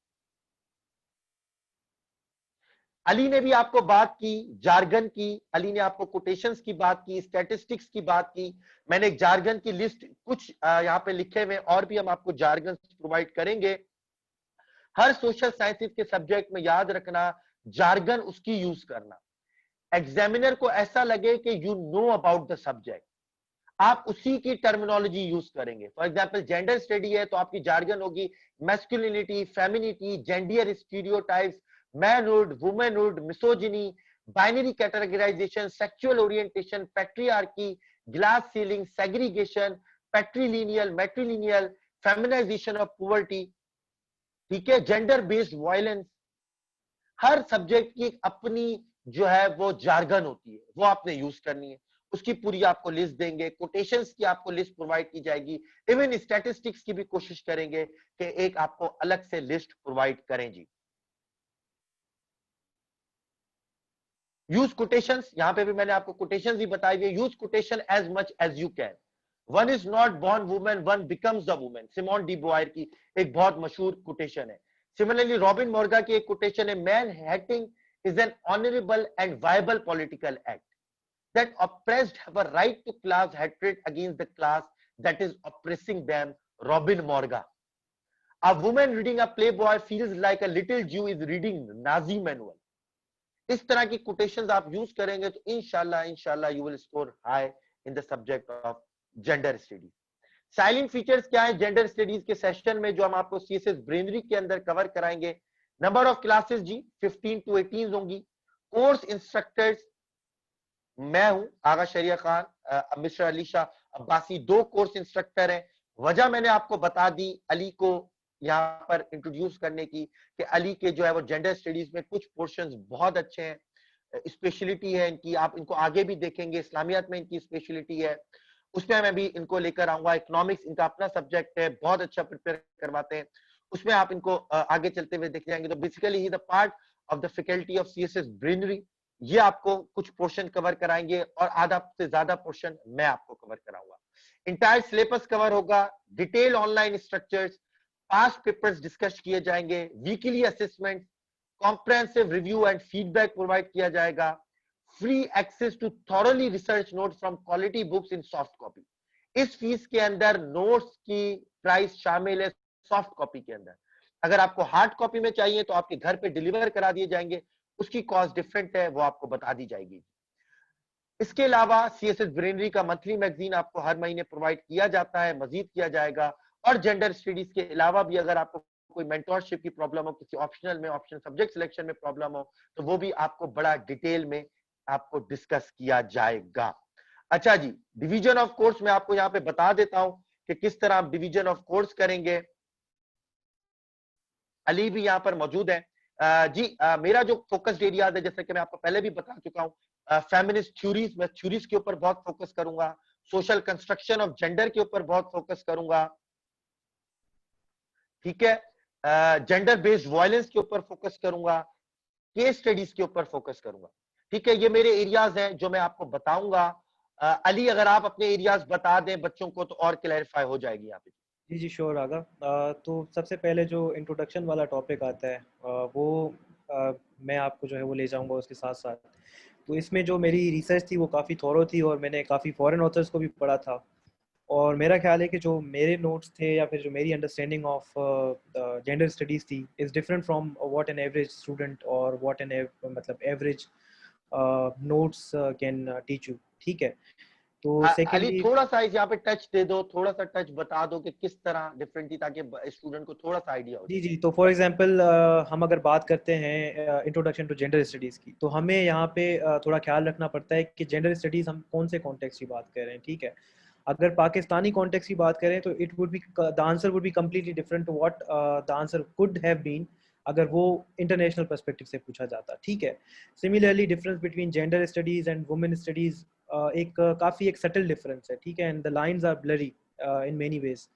अली ने भी आपको बात की जार्गन की, अली ने आपको कोटेशंस की बात की, स्टैटिस्टिक्स की बात की। मैंने एक जार्गन की लिस्ट कुछ यहाँ पे लिखे हुए, और भी हम आपको जार्गन प्रोवाइड करेंगे। हर सोशल साइंसेस के सब्जेक्ट में याद रखना, जार्गन उसकी यूज करना, एग्जामिनर को ऐसा लगे कि you know about the subject, आप उसी की टर्मिनोलॉजी यूज करेंगे। फॉर एग्जांपल जेंडर स्टडी है तो आपकी जार्गन होगी masculinity, femininity, gender stereotypes, manhood, womanhood, misogyny, binary categorisation, sexual orientation, patriarchy, glass ceiling, segregation, patrilineal, matrilineal, feminisation of poverty, ठीक है, जेंडर बेस्ड वायलेंस। हर सब्जेक्ट की एक अपनी जो है वो जार्गन होती है, वो आपने यूज करनी है। उसकी पूरी आपको लिस्ट देंगे, कोटेशंस की आपको लिस्ट प्रोवाइड की जाएगी, इवन स्टैटिस्टिक्स की भी कोशिश करेंगे कि एक आपको अलग से लिस्ट प्रोवाइड करें जी। यूज कोटेशंस, यहां पे भी मैंने आपको कोटेशंस ही बताई हुई है। Use quotation as much as you can. One is not born women, one becomes the women, Simone de Beauvoir की एक बहुत मशहूर कोटेशन है। सिमिलरली रॉबिन मॉर्गा की एक कोटेशन है, man hating is an honorable and viable political act that oppressed have a right to class hatred against the class that is oppressing them. Robin Morga. A woman reading a Playboy feels like a little Jew is reading Nazi manual. इस तरह की quotations आप यूज करेंगे तो इंशाल्लाह you will score high in the subject of gender studies. Salient features क्या है जेंडर स्टडीज के सेशन में, जो हम आपको सीएसएस ब्रेनरी के अंदर कवर कराएंगे। नंबर ऑफ क्लासेस जी 15 to 18 होंगी। कोर्स इंस्ट्रक्टर्स मैं हूं, Agha Shariya Khan, mister Ali Shah Abbasi, 2 course instructor हैं। वजह मैंने आपको बता दी अली को यहाँ पर इंट्रोड्यूस करने की, कि अली के जो है वो जेंडर स्टडीज में कुछ पोर्शंस बहुत अच्छे हैं, स्पेशलिटी है इनकी, आप इनको आगे भी देखेंगे। इस्लामियात में इनकी स्पेशलिटी है, उसमें मैं भी इनको लेकर आऊंगा। इकोनॉमिक्स इनका अपना सब्जेक्ट है, बहुत अच्छा प्रिपेयर करवाते हैं, उसमें आप इनको आगे चलते हुए देख जाएंगे। तो बेसिकली ही the part of the faculty of CSS brainery, ये आपको कुछ पोर्शन कवर कराएंगे और आधा से ज्यादा पोर्शन मैं आपको कवर कराऊंगा। इंटायर सिलेबस कवर होगा, detail online structures, past papers discuss किए जाएंगे, weekly assessment, comprehensive review and feedback provide किया जाएगा, free access to thoroughly research notes from quality books in soft copy. इस फीस के अंदर नोट्स की प्राइस शामिल है सॉफ्ट कॉपी के अंदर। अगर आपको हार्ड कॉपी में चाहिए तो आपके घर पे डिलीवर करा दिए जाएंगे, उसकी कॉस्ट डिफरेंट है, वो आपको बता दी जाएगी। इसके अलावा सीएसएस ब्रेनरी का मंथली मैगजीन आपको हर महीने प्रोवाइड किया जाता है, मजीद किया जाएगा। और जेंडर स्टडीज के अलावा भी अगर आपको कोई मेंटोरशिप की प्रॉब्लम हो, किसी ऑप्शनल में, ऑप्शन सब्जेक्ट सिलेक्शन में प्रॉब्लम हो, तो वो भी आपको बड़ा डिटेल में आपको डिस्कस किया जाएगा। अच्छा जी, डिवीजन ऑफ कोर्स मैं आपको यहाँ पे बता देता हूं कि किस तरह आप डिवीजन ऑफ कोर्स करेंगे। अली भी यहाँ पर मौजूद है। जी मेरा जो फोकस्ड एरिया है, जैसे कि मैं आपको पहले भी बता चुका हूँ, फेमिनिस्ट थ्योरीज, मैं थ्योरीज के ऊपर बहुत फोकस करूंगा, सोशल कंस्ट्रक्शन ऑफ जेंडर के ऊपर बहुत फोकस करूंगा, ठीक है, जेंडर बेस्ड वायलेंस के ऊपर फोकस करूंगा, केस स्टडीज के ऊपर फोकस करूंगा। ठीक है, ये मेरे एरियाज हैं जो मैं आपको बताऊंगा। अली, अगर आप अपने एरियाज बता दें बच्चों को तो और क्लैरिफाई हो जाएगी यहाँ पे। जी जी श्योर आगा। तो सबसे पहले जो इंट्रोडक्शन वाला टॉपिक आता है वो मैं आपको जो है वो ले जाऊंगा उसके साथ साथ। तो इसमें जो मेरी रिसर्च थी वो काफ़ी थॉरो थी और मैंने काफ़ी फॉरेन ऑथर्स को भी पढ़ा था। और मेरा ख्याल है कि जो मेरे नोट्स थे या फिर जो मेरी अंडरस्टैंडिंग ऑफ जेंडर स्टडीज़ थी is different from what an average student और व्हाट एन मतलब average notes can teach you. ठीक है, तो अली, सेकेंडली थोड़ा सा इस यहाँ पे टच दे दो, थोड़ा सा टच बता दो कि किस तरह डिफरेंट थी, ताकि स्टूडेंट को थोड़ा सा आइडिया हो जी जाए। जी, तो फॉर एग्जांपल हम अगर बात करते हैं इंट्रोडक्शन टू जेंडर स्टडीज़ की, तो हमें यहाँ पे थोड़ा ख्याल रखना पड़ता है कि जेंडर स्टडीज़ हम कौन से कॉन्टेक्स्ट की बात कर रहे हैं। ठीक है, अगर पाकिस्तानी कॉन्टेक्स्ट की बात करें तो it would be the answer would be completely different to what the answer could have been अगर वो इंटरनेशनल पर्सपेक्टिव से पूछा जाता। ठीक है, similarly difference between gender studies and women studies एक काफ़ी एक सटल डिफरेंस है। ठीक है, and the lines are blurry in many ways.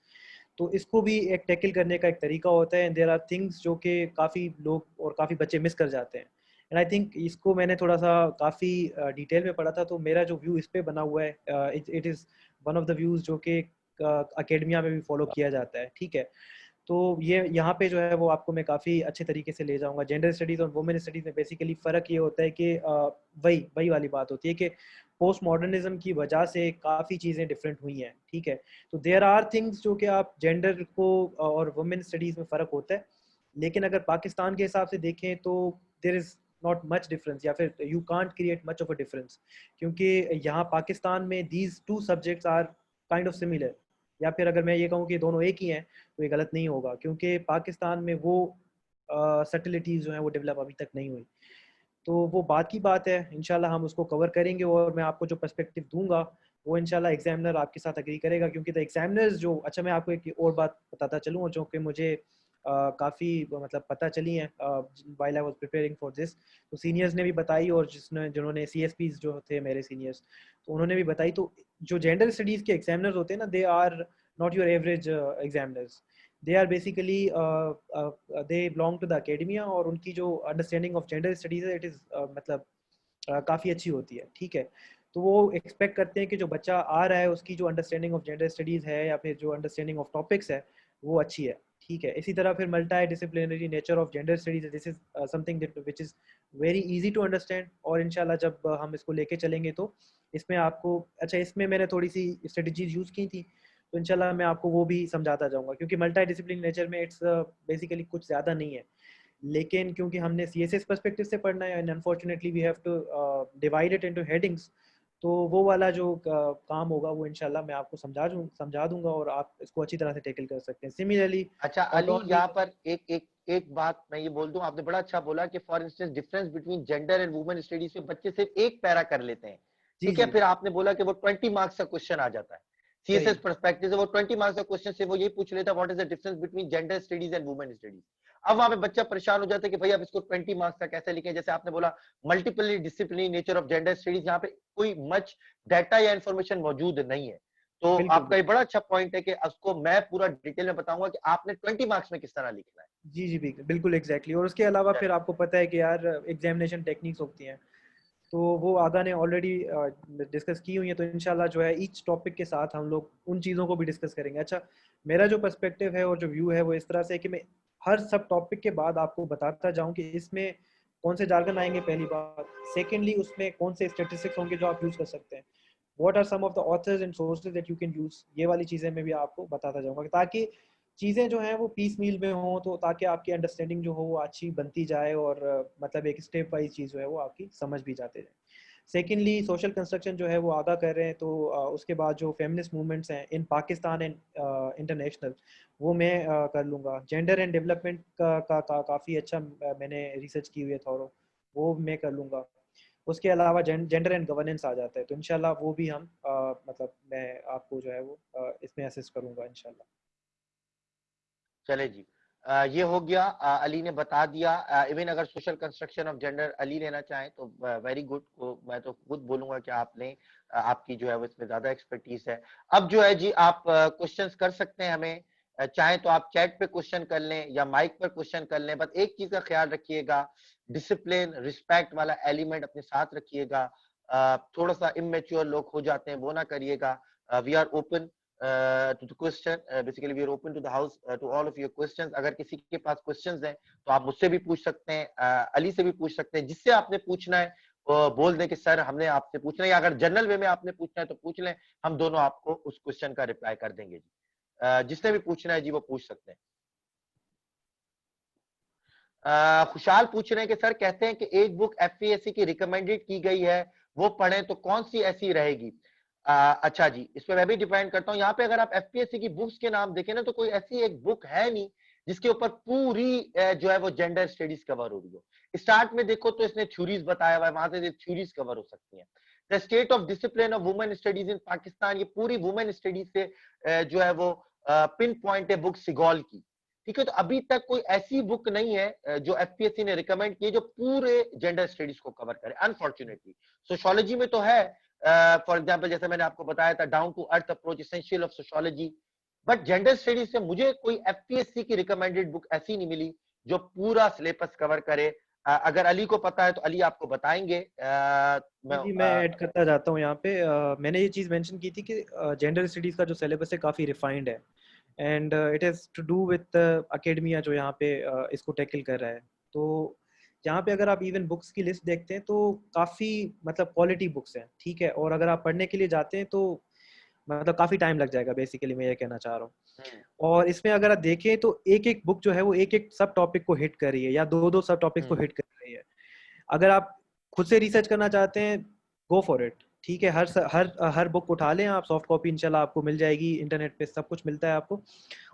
तो इसको भी एक टैकल करने का एक तरीका होता है, एंड देयर आर थिंग्स जो कि काफ़ी लोग और काफ़ी बच्चे मिस कर जाते हैं। एंड आई थिंक इसको मैंने थोड़ा सा काफ़ी डिटेल में पढ़ा था, तो मेरा जो व्यू इस पे बना हुआ है it is one of the views जो कि अकेडमिया में भी फॉलो किया जाता है। ठीक है, तो ये यहाँ पे जो है वो आपको मैं काफ़ी अच्छे तरीके से ले जाऊँगा। जेंडर स्टडीज़ और वुमेन स्टडीज़ में बेसिकली फ़र्क ये होता है कि वही वही वाली बात होती है कि पोस्ट मॉडर्निज्म की वजह से काफ़ी चीज़ें डिफरेंट हुई हैं। ठीक है, तो देयर आर थिंग्स जो कि आप जेंडर को और वुमेन स्टडीज़ में फ़र्क होता है, लेकिन अगर पाकिस्तान के हिसाब से देखें तो there is not much difference, या फिर you can't create much of a difference, क्योंकि यहाँ पाकिस्तान में these two subjects are kind of similar. या फिर अगर मैं ये कहूँ कि दोनों एक ही हैं तो ये गलत नहीं होगा, क्योंकि पाकिस्तान में वो सटलिटीज़ जो हैं वो डेवलप अभी तक नहीं हुई। तो वो बात की बात है, इंशाल्लाह हम उसको कवर करेंगे और मैं आपको जो पर्सपेक्टिव दूंगा वो इंशाल्लाह एग्जामिनर आपके साथ एग्री करेगा, क्योंकि द एग्जामिनर्स जो, अच्छा मैं आपको एक और बात बताता चलूँ जो कि मुझे काफ़ी मतलब पता चली हैं while I was preparing for this. तो सीनियर्स ने भी बताई और जिन्होंने सीएसपीज जो थे मेरे सीनियर्स, तो उन्होंने भी बताई। तो जो जेंडर स्टडीज़ के एग्जामिनर्स होते हैं ना, they are not your average examiners, they are basically they belong to the academia, और उनकी जो अंडरस्टैंडिंग ऑफ जेंडर स्टडीज़ है इट इज़ मतलब काफ़ी अच्छी होती है। ठीक है, तो वो एक्सपेक्ट करते हैं कि जो बच्चा आ रहा है उसकी जो अंडरस्टैंडिंग ऑफ जेंडर स्टडीज़ है या फिर जो अंडरस्टैंडिंग ऑफ टॉपिक्स है वो अच्छी है। ठीक है, इसी तरह फिर multidisciplinary nature of gender studies, this is something which is very easy to understand. और इंशाल्लाह जब हम इसको लेके चलेंगे तो इसमें आपको, अच्छा इसमें मैंने थोड़ी सी स्ट्रेटजीज यूज़ की थी, तो इंशाल्लाह मैं आपको वो भी समझाता जाऊँगा, क्योंकि मल्टी डिसिप्लिन नेचर में इट्स बेसिकली कुछ ज़्यादा नहीं है, लेकिन क्योंकि हमने सीएसएस पर्सपेक्टिव से पढ़ना है and unfortunately we have to divide it into headings, तो वो वाला जो काम होगा वो इंशाल्लाह मैं आपको समझा दूंगा और आप इसको अच्छी तरह से टैकल कर सकते हैं। सिमिलरली अच्छा नॉट अली, ओनली, यहाँ पर एक बात मैं ये बोल दूं, आपने बड़ा अच्छा बोला कि for instance difference between gender and women studies में बच्चे सिर्फ एक पैरा कर लेते हैं। जी ठीक है, जी फिर आपने बोला कि वो 20 मार्क्स का क्वेश्चन आ जाता है सही, सीएसएस पर्सपेक्टिव से, वो 20 मार्क्स का क्वेश्चन से वो ये पूछ लेता है what is the difference between gender studies and women studies. अब वहां पे बच्चा परेशान हो जाता है कि भाई अब इसको 20 मार्क्स का कैसे लिखें। जैसे आपने बोला multiple disciplinary nature of gender studies, यहाँ पे कोई मच डाटा या इंफॉर्मेशन मौजूद नहीं है। तो बिल्कुल आपका ये बिल्कुल। बड़ा अच्छा पॉइंट है कि उसको मैं पूरा डिटेल में बताऊंगा कि आपने 20 मार्क्स में किस तरह लिखना है। जी जी बिल्कुल एग्जैक्टली। और उसके अलावा फिर आपको पता है कि यार एग्जामिनेशन टेक्निक्स होती हैं, तो वो आगा ने ऑलरेडी डिस्कस की हुई है, तो इंशाल्लाह जो है ईच टॉपिक के साथ हम लोग उन चीज़ों को भी डिस्कस करेंगे। अच्छा, मेरा जो पर्सपेक्टिव है और जो व्यू है वो इस तरह से है कि मैं हर सब टॉपिक के बाद आपको बताता जाऊं कि इसमें कौन से जार्गन आएंगे पहली बात, सेकेंडली उसमें कौन से स्टेटिस्टिक्स होंगे जो आप यूज़ कर सकते हैं, what are some of the authors and sources that you can use, ये वाली चीज़ें मैं भी आपको बताता जाऊंगा, ताकि चीज़ें जो हैं वो पीस मील में हों, तो ताकि आपकी अंडरस्टैंडिंग जो हो वो अच्छी बनती जाए और मतलब एक स्टेप वाइज चीज़ जो है वो आपकी समझ भी जाते जाए। सेकेंडली सोशल कंस्ट्रक्शन जो है वो आगा कर रहे हैं, तो उसके बाद जो फेमिनिस्ट मूवमेंट्स हैं इन पाकिस्तान एंड इंटरनेशनल, वो मैं कर लूँगा। जेंडर एंड डेवलपमेंट काफ़ी अच्छा मैंने रिसर्च की हुई है थॉरो, वो मैं कर लूँगा। उसके अलावा जेंडर एंड गवर्नेंस आ जाता है, तो इंशाल्लाह वो भी हम मतलब मैं आपको जो है वो इसमें असिस्ट करूँगा इंशाल्लाह। चले जी। ये हो गया, अली ने बता दिया। इवन अगर social construction of gender Ali लेना चाहें तो वेरी गुड, मैं तो खुद बोलूंगा कि आप लें, आपकी जो है वो इसमें ज्यादा एक्सपर्टीज है। अब जो है जी आप क्वेश्चंस कर सकते हैं हमें, चाहे तो आप चैट पे क्वेश्चन कर लें या माइक पर क्वेश्चन कर लें, बस एक चीज का ख्याल रखिएगा, डिसिप्लिन रिस्पेक्ट वाला एलिमेंट अपने साथ रखिएगा। थोड़ा सा इमेच्योर लोग हो जाते हैं वो ना करिएगा। We are open to the question, basically we are open to the house, to all of your questions। अगर किसी के पास questions हैं तो आप मुझसे भी पूछ सकते हैं, अली से भी पूछ सकते हैं, जिससे आपने पूछना है बोल दें कि सर हमने आपसे पूछना है, या अगर जनरल वे में आपने पूछना है तो पूछ लें, हम दोनों आपको उस क्वेश्चन का रिप्लाई कर देंगे जी। जिसने भी पूछना है जी वो पूछ सकते हैं। खुशहाल पूछ रहे हैं कि सर कहते हैं कि एक बुक एफपीएससी की रिकमेंडेड की गई है, वो पढ़ें तो कौन सी ऐसी रहेगी? अच्छा जी, इस पे मैं भी डिपेंड करता हूँ। यहाँ पे अगर आप एफपीएससी की बुक्स के नाम देखें ना तो कोई ऐसी एक बुक है नहीं जिसके ऊपर पूरी जो है वो जेंडर स्टडीज कवर हो रही हो। स्टार्ट में देखो तो इसने थ्योरीज बताया हुआ है, वहां से थ्योरीज कवर हो सकती हैं। The state of discipline of women studies in Pakistan, ये पूरी वुमेन स्टडीज से जो है वो पिन पॉइंट है बुक सिगॉल की। ठीक है, तो अभी तक कोई ऐसी बुक नहीं है जो एफपीएससी ने रिकमेंड की जो पूरे जेंडर स्टडीज को कवर करे, अनफॉर्चुनेटली। सोशियोलॉजी में तो है, फॉर एग्जांपल जैसे मैंने आपको बताया था down to earth approach essential of sociology, but gender studies से मुझे कोई एफपीएससी की रिकमेंडेड बुक ऐसी नहीं मिली जो पूरा सिलेबस कवर करे। अगर अली को पता है तो अली आपको बताएंगे। जी मैं ऐड करता जाता हूँ यहाँ पे। मैंने ये चीज़ मेंशन की थी कि जेंडर स्टडीज़ का जो सिलेबस है काफ़ी रिफाइंड है, and it has to do with academia जो यहाँ पे इसको टैकल कर रहा है। तो यहाँ पे अगर आप इवन बुक्स की लिस्ट देखते हैं तो काफ़ी मतलब क्वालिटी बुक्स हैं, ठीक है। और अगर आप पढ़ने के लिए जाते हैं तो मतलब काफ़ी टाइम लग जाएगा, बेसिकली मैं ये कहना चाह रहा हूँ। और इसमें अगर आप देखें तो एक एक बुक जो है वो एक एक सब टॉपिक को हिट कर रही है या दो दो सब टॉपिक्स को हिट कर रही है। अगर आप खुद से रिसर्च करना चाहते हैं, गो फॉर इट, ठीक है। हर बुक उठा लें आप, सॉफ्ट कॉपी इंशाल्लाह आपको मिल जाएगी, इंटरनेट पे सब कुछ मिलता है आपको।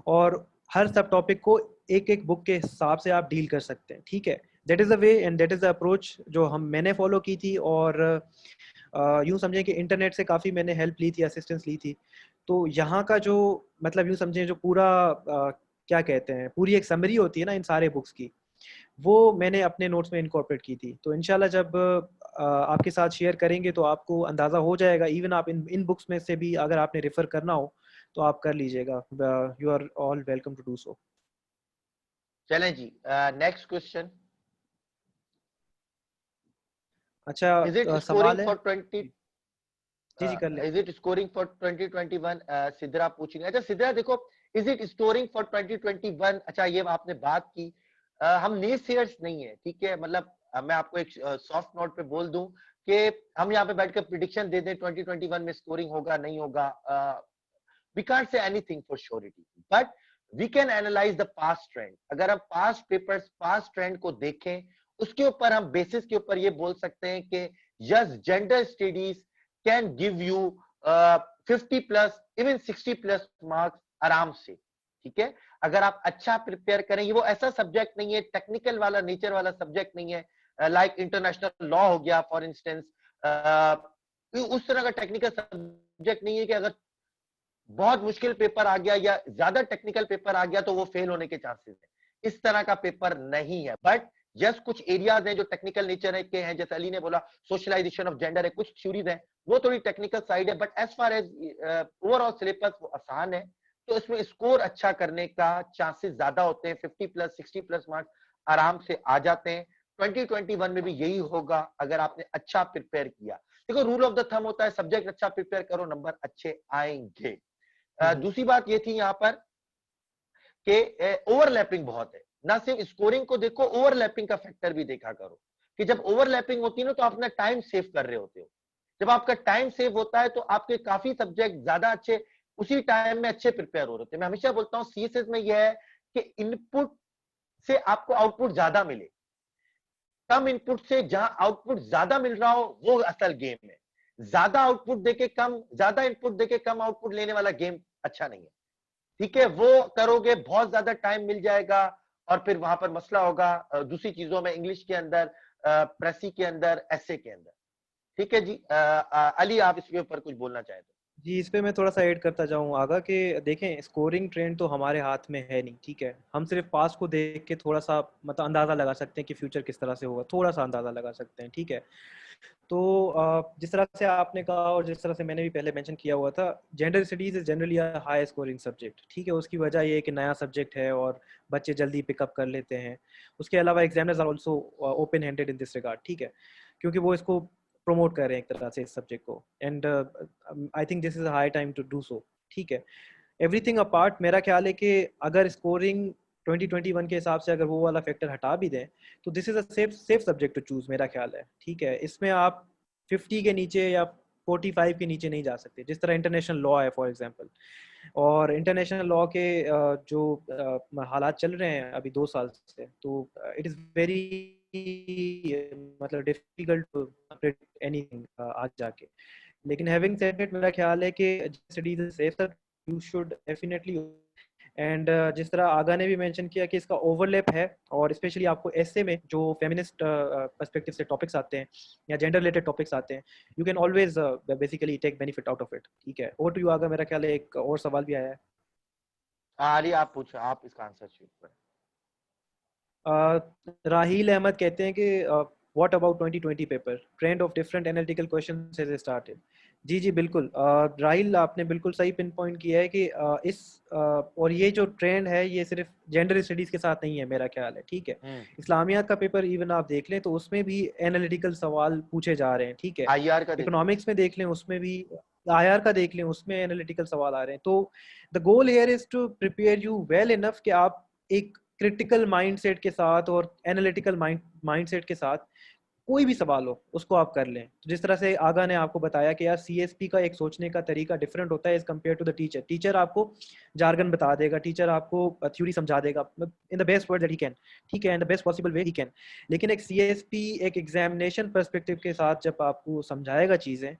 और हर सब टॉपिक को एक एक बुक के हिसाब से आप डील कर सकते हैं, ठीक है। That is the way and that is the approach जो मैंने फॉलो की थी। और यूँ समझें कि इंटरनेट से काफ़ी मैंने हेल्प ली थी, असिस्टेंस ली थी। तो यहाँ का जो मतलब यूँ समझें जो पूरा क्या कहते हैं, पूरी एक समरी होती है ना इन सारे बुक्स की, वो मैंने अपने नोट्स में इनकॉर्पोरेट की थी। तो इंशाल्लाह जब आपके साथ शेयर करेंगे तो आपको अंदाज़ा हो जाएगा। इवन आप इन बुक्स में से भी अगर आपने रेफर करना हो तो आप कर लीजिएगा। You are all welcome to do so. चलें जी, नेक्स्ट क्वेश्चन। अच्छा, इज इट सवाल स्कोरिंग है? फॉर 20, जी जी कर लें। Is it scoring for 2021? Sidra पूछेंगे। अच्छा सिद्रा देखो, इज इट स्कोरिंग फॉर 2021? अच्छा ये आपने बात की, हम नेसेयर्स नहीं है, ठीक है। मतलब मैं आपको एक सॉफ्ट नोट पे बोल दूं कि हम यहाँ पे बैठकर प्रिडिक्शन दे दें 2021 में स्कोरिंग होगा नहीं होगा, we can't say anything for surety, but we can analyse the past trend. अगर हम पास्ट पेपर्स, पास्ट ट्रेंड को देखें, उसके ऊपर हम बेसिस के ऊपर ये बोल सकते हैं कि yes, gender studies can give you 50 plus even 60 plus marks आराम से, ठीक है। अगर आप अच्छा प्रिपेयर करें, ये वो ऐसा सब्जेक्ट नहीं है, टेक्निकल वाला नेचर वाला सब्जेक्ट नहीं है, लाइक इंटरनेशनल लॉ हो गया फॉर इंस्टेंस, उस तरह का टेक्निकल सब्जेक्ट नहीं है कि अगर बहुत मुश्किल पेपर आ गया या ज्यादा टेक्निकल पेपर आ गया तो वो फेल होने के चांसेस है। इस तरह का पेपर नहीं है, बट जस्ट कुछ एरियाज हैं जो टेक्निकल नेचर के हैं, जैसे अली ने बोला सोशलाइजेशन ऑफ जेंडर है, कुछ थ्योरीज हैं वो थोड़ी टेक्निकल साइड है, but as far as overall syllabus वो आसान है। तो इसमें स्कोर अच्छा करने का चांसेस ज्यादा होते हैं, 50 प्लस 60 प्लस मार्क्स आराम से आ जाते हैं। 2021 में भी यही होगा अगर आपने अच्छा प्रिपेयर किया। देखो रूल ऑफ द थंब होता है, सब्जेक्ट अच्छा प्रिपेयर करो नंबर अच्छे आएंगे। दूसरी बात ये थी यहाँ पर कि ओवरलैपिंग बहुत है, ना सिर्फ स्कोरिंग को देखो, ओवरलैपिंग का फैक्टर भी देखा करो कि जब ओवरलैपिंग होती है ना तो आप अपना टाइम सेव कर रहे होते हो। जब आपका टाइम सेव होता है तो आपके काफी सब्जेक्ट ज्यादा अच्छे उसी टाइम में अच्छे प्रिपेयर हो रहे होते हैं। मैं हमेशा बोलता हूँ सीएसएस में यह है कि इनपुट से आपको आउटपुट ज्यादा मिले, कम इनपुट से जहां आउटपुट ज्यादा मिल रहा हो वो असल गेम है। ज्यादा आउटपुट देके कम, ज्यादा इनपुट देके कम आउटपुट लेने वाला गेम अच्छा नहीं है, ठीक है। वो करोगे बहुत ज्यादा टाइम मिल जाएगा और फिर वहां पर मसला होगा दूसरी चीजों में, इंग्लिश के अंदर, प्रेसी के अंदर, एसए के अंदर, ठीक है जी। अली आप इसके ऊपर कुछ बोलना चाहे तो। जी, इस पे मैं थोड़ा सा ऐड करता जाऊँ आगा कि देखें स्कोरिंग ट्रेंड तो हमारे हाथ में है नहीं, ठीक है। हम सिर्फ पास को देख के थोड़ा सा मतलब अंदाज़ा लगा सकते हैं कि फ्यूचर किस तरह से होगा, थोड़ा सा अंदाज़ा लगा सकते हैं, ठीक है। तो जिस तरह से आपने कहा और जिस तरह से मैंने भी पहले मेंशन किया हुआ था, gender studies is generally a high scoring subject, ठीक है। उसकी वजह ये है कि नया सब्जेक्ट है और बच्चे जल्दी पिकअप कर लेते हैं। उसके अलावा examiners are also open handed in this regard, ठीक है, क्योंकि वो इसको प्रमोट कर रहे हैं एक तरह से इस सब्जेक्ट को। And I think this is a high time to do so, ठीक है। एवरीथिंग अपार्ट, मेरा ख्याल है कि अगर स्कोरिंग 2021 के हिसाब से अगर वो वाला फैक्टर हटा भी दें तो this is a safe subject to choose, मेरा ख्याल है, ठीक है। इसमें आप 50 के नीचे या 45 के नीचे नहीं जा सकते, जिस तरह इंटरनेशनल लॉ है फॉर एग्जांपल। और इंटरनेशनल लॉ के जो हालात चल रहे हैं अभी 2 साल से, तो इट इज़ वेरी मतलब डिफिकल्ट टू एनीथिंग आगे जाके। लेकिन हैविंग सेड इट, मेरा ख्याल है कि studies safe, you should definitely. And जिस तरह आगा ने भी मेंशन किया कि इसका ओवरलैप है, और स्पेशली आपको एसए में जो फेमिनिस्ट पर्सपेक्टिव से टॉपिक्स आते हैं या जेंडर रिलेटेड टॉपिक्स आते हैं, you can always basically take benefit out of it, ठीक है। ओवर टू यू आगा, मेरा ख्याल है एक और सवाल भी आया है। अली आप पूछो, आप इसका आंसर शीट पर। राहील अहमद कहते हैं कि what about 2020 paper, trend of different analytical questions has started. जी जी बिल्कुल, राहील आपने बिल्कुल सही पिन पॉइंट किया है कि और ये जो ट्रेंड है ये सिर्फ जेंडर स्टडीज के साथ नहीं है, मेरा ख्याल है, ठीक है। इस्लामियात का पेपर इवन आप देख लें तो उसमें भी एनालिटिकल सवाल पूछे जा रहे हैं, ठीक है। आईआर का देखो, इकोनॉमिक्स में देख लें उसमें भी, आईआर का देख लें उसमें एनालिटिकल सवाल आ रहे हैं। तो the goal here is to prepare you well enough कि आप एक क्रिटिकल माइंडसेट के साथ और एनालिटिकल माइंडसेट के साथ कोई भी सवाल हो उसको आप कर लें। तो जिस तरह से आगा ने आपको बताया कि यार सीएसपी का एक सोचने का तरीका डिफरेंट होता है as compare to the teacher. Teacher आपको जार्गन बता देगा, टीचर आपको थ्योरी समझा देगा in the best word that he can, ठीक है, in the best possible way he can. लेकिन एक सीएसपी एक एग्जामिनेशन पर्सपेक्टिव के साथ जब आपको समझाएगा चीज़ें,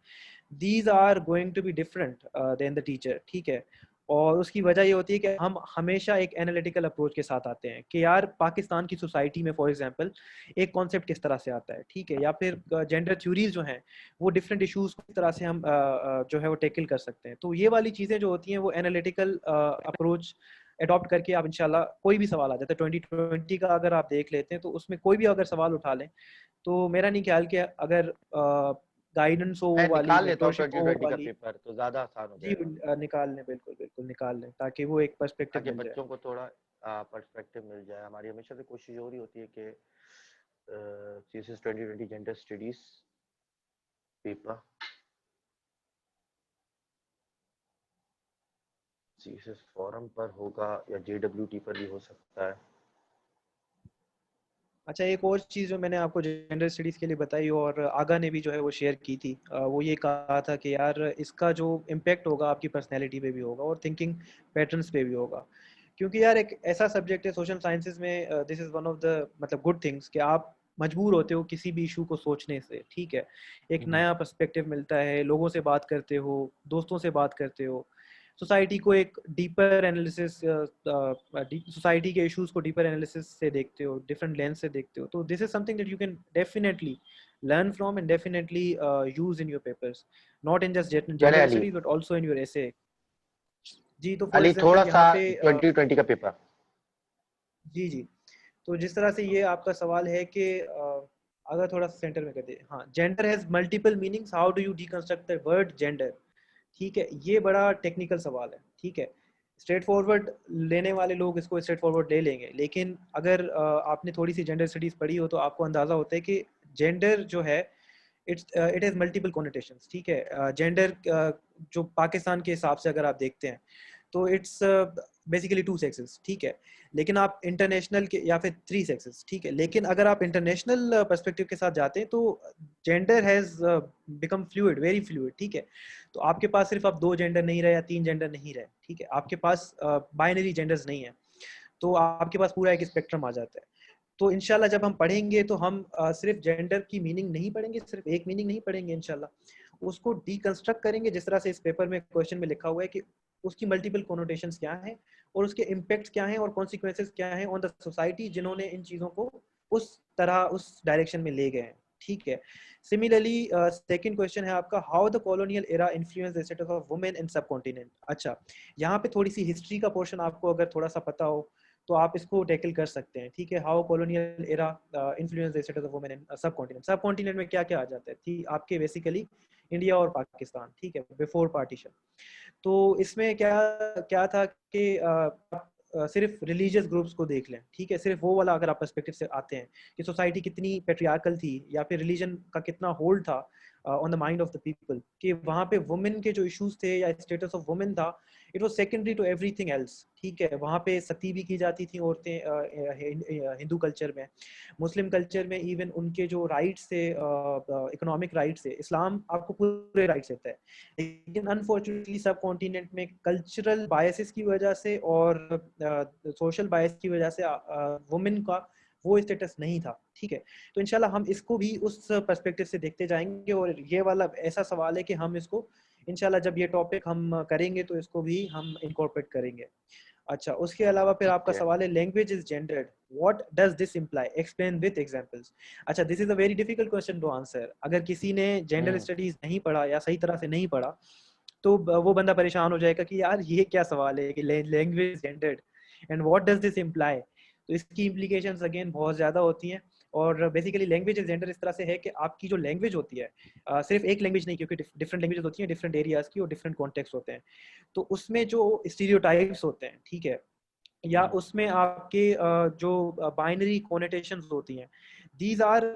these are going to be different than the teacher, ठीक है। और उसकी वजह ये होती है कि हम हमेशा एक एनालिटिकल अप्रोच के साथ आते हैं कि यार पाकिस्तान की सोसाइटी में फॉर एग्जांपल एक कॉन्सेप्ट किस तरह से आता है, ठीक है, या फिर जेंडर थ्योरीज जो हैं वो डिफरेंट इश्यूज को किस तरह से हम जो है वो टेकल कर सकते हैं। तो ये वाली चीज़ें जो होती हैं वो एनालिटिकल अप्रोच अडॉप्ट करके आप इंशाल्लाह कोई भी सवाल आ जाता है। 2020 का अगर आप देख लेते हैं तो उसमें कोई भी अगर सवाल उठा लें तो मेरा नहीं ख्याल कि अगर गाइडेंस हो वो मैं वाली, निकाल लेता हूँ मेंटोरशिप हो वो 2020 का वाली। पेपर, तो ज्यादा आसान हो जी जाएगा, निकाल लें, बिल्कुल बिल्कुल निकाल लें, ताकि वो एक पर्सपेक्टिव ताकि मिल जाए। बच्चों को थोड़ा पर्सपेक्टिव मिल जाए। हमारी हमेशा से कोशिश हो रही होती है कि CSS 2020 gender studies paper CSS forum पर होगा या जेडब्ल्यूटी पर भी हो सकता है। अच्छा, एक और चीज़ जो मैंने आपको जेंडर स्टडीज़ के लिए बताई और आगा ने भी जो है वो शेयर की थी, वो ये कहा था कि यार इसका जो इम्पेक्ट होगा आपकी पर्सनैलिटी पे भी होगा और थिंकिंग पैटर्न्स पे भी होगा। क्योंकि यार एक ऐसा सब्जेक्ट है सोशल साइंसेज में, this is one of the मतलब गुड थिंग्स कि आप मजबूर होते हो किसी भी इशू को सोचने से, ठीक है। एक नया पर्सपेक्टिव मिलता है, लोगों से बात करते हो, दोस्तों से बात करते हो, सोसाइटी को एक डीपर एनालिसिस, सोसाइटी के इश्यूज को डीपर एनालिसिस से देखते हो, डिफरेंट लेंस से देखते हो। तो this is something that you can definitely learn from and definitely use in your papers, not in just चले gender Ali, studies but also in your essay। जी, तो फॉर अली थोड़ा एग्जांपल सा यहाँ पे 2020 का पेपर। जी जी, तो जिस तरह से ये आपका सवाल है कि अगर थोड़ा सा सेंटर में कर दे, हाँ, gender has multiple meanings, how do you deconstruct the word gender, ठीक है। ये बड़ा टेक्निकल सवाल है, ठीक है। स्ट्रेट फॉरवर्ड लेने वाले लोग इसको स्ट्रेट फॉरवर्ड ले लेंगे, लेकिन अगर आपने थोड़ी सी जेंडर स्टडीज पढ़ी हो तो आपको अंदाजा होता है कि जेंडर जो है इट हैज मल्टीपल कॉनोटेशंस, ठीक है। जेंडर जो पाकिस्तान के हिसाब से अगर आप देखते हैं तो इट्स बेसिकली 2 सेक्सेस, ठीक है। लेकिन आप इंटरनेशनल के या फिर 3 सेक्सेस, ठीक है। लेकिन अगर आप इंटरनेशनल पर्सपेक्टिव के साथ जाते हैं तो gender has become fluid, very fluid, ठीक है। तो आपके पास सिर्फ अब 2 जेंडर नहीं रहे या 3 जेंडर नहीं रहे, ठीक है। आपके पास बाइनरी जेंडर्स नहीं है, तो आपके पास पूरा एक स्पेक्ट्रम आ जाता है। तो इंशाल्लाह जब हम पढ़ेंगे तो हम सिर्फ जेंडर की मीनिंग नहीं पढ़ेंगे, सिर्फ एक मीनिंग नहीं पढ़ेंगे, इंशाल्लाह उसको डीकंस्ट्रक्ट करेंगे जिस तरह से इस पेपर में क्वेश्चन में लिखा हुआ है कि उसकी मल्टीपल कोनोटेशंस क्या हैं और उसके इम्पैक्ट्स क्या हैं और कॉन्सिक्वेंसेस क्या हैं ऑन द सोसाइटी, जिन्होंने इन चीज़ों को उस तरह उस डायरेक्शन में ले गए हैं, ठीक है। सिमिलरली सेकंड क्वेश्चन है आपका, how the colonial era influence the status of women इन सब कॉन्टिनेंट। अच्छा, यहाँ पे थोड़ी सी हिस्ट्री का पोर्शन आपको अगर थोड़ा सा पता हो तो आप इसको टैकल कर सकते हैं, ठीक है। How colonial era influence the status of women इन सब कॉन्टिनेंट। सब कॉन्टिनेंट में क्या क्या आ जाता है, ठीक आपके बेसिकली इंडिया और पाकिस्तान, ठीक है, बिफोर पार्टीशन। तो इसमें क्या क्या था कि सिर्फ रिलीजियस ग्रुप्स को देख लें, ठीक है, सिर्फ वो वाला अगर आप पर्सपेक्टिव से आते हैं कि सोसाइटी कितनी पेट्रियार्कल थी या फिर रिलीजन का कितना होल्ड था on the mind of the people, कि वहाँ पे वुमेन के जो इश्यूज थे या स्टेटस ऑफ वुमेन था, it was secondary to everything else, ठीक है। वहाँ पे सती भी की जाती थी औरतें हिंदू कल्चर में, मुस्लिम कल्चर में इवन उनके जो राइट्स थे, इकोनॉमिक राइट्स थे, इस्लाम आपको पूरे राइट्स देता है। लेकिन अनफॉर्चुनेटली सब कॉन्टिनेंट में कल्चरल बायसेस की वजह से और सोशल बायस की वजह से वुमेन का वो स्टेटस नहीं था, ठीक है। तो इंशाल्लाह हम इसको भी उस पर्सपेक्टिव से देखते जाएंगे, और ये वाला ऐसा सवाल है कि हम इसको इंशाल्लाह जब ये टॉपिक हम करेंगे तो इसको भी हम इनकॉर्पोरेट करेंगे। अच्छा, उसके अलावा फिर आपका सवाल है, language is gendered, what does this imply, explain with examples. अच्छा, this is a very difficult question to answer. अगर किसी ने जेंडर स्टडीज नहीं पढ़ा या सही तरह से नहीं पढ़ा तो वो बंदा परेशान हो जाएगा कि यार ये क्या सवाल है कि language gendered and what does this imply. तो इसकी इम्प्लीकेशंस अगेन बहुत ज़्यादा होती हैं। और बेसिकली लैंग्वेज जेंडर इस तरह से है कि आपकी जो लैंग्वेज होती है, सिर्फ एक लैंग्वेज नहीं, क्योंकि डिफरेंट लैंग्वेजेस होती हैं डिफरेंट एरियाज़ की और डिफरेंट कॉन्टेक्स्ट होते हैं। तो उसमें जो स्टीरियोटाइप्स होते हैं, ठीक है, या उसमें आपके जो बाइनरी कोनेटेशंस होती हैं, these are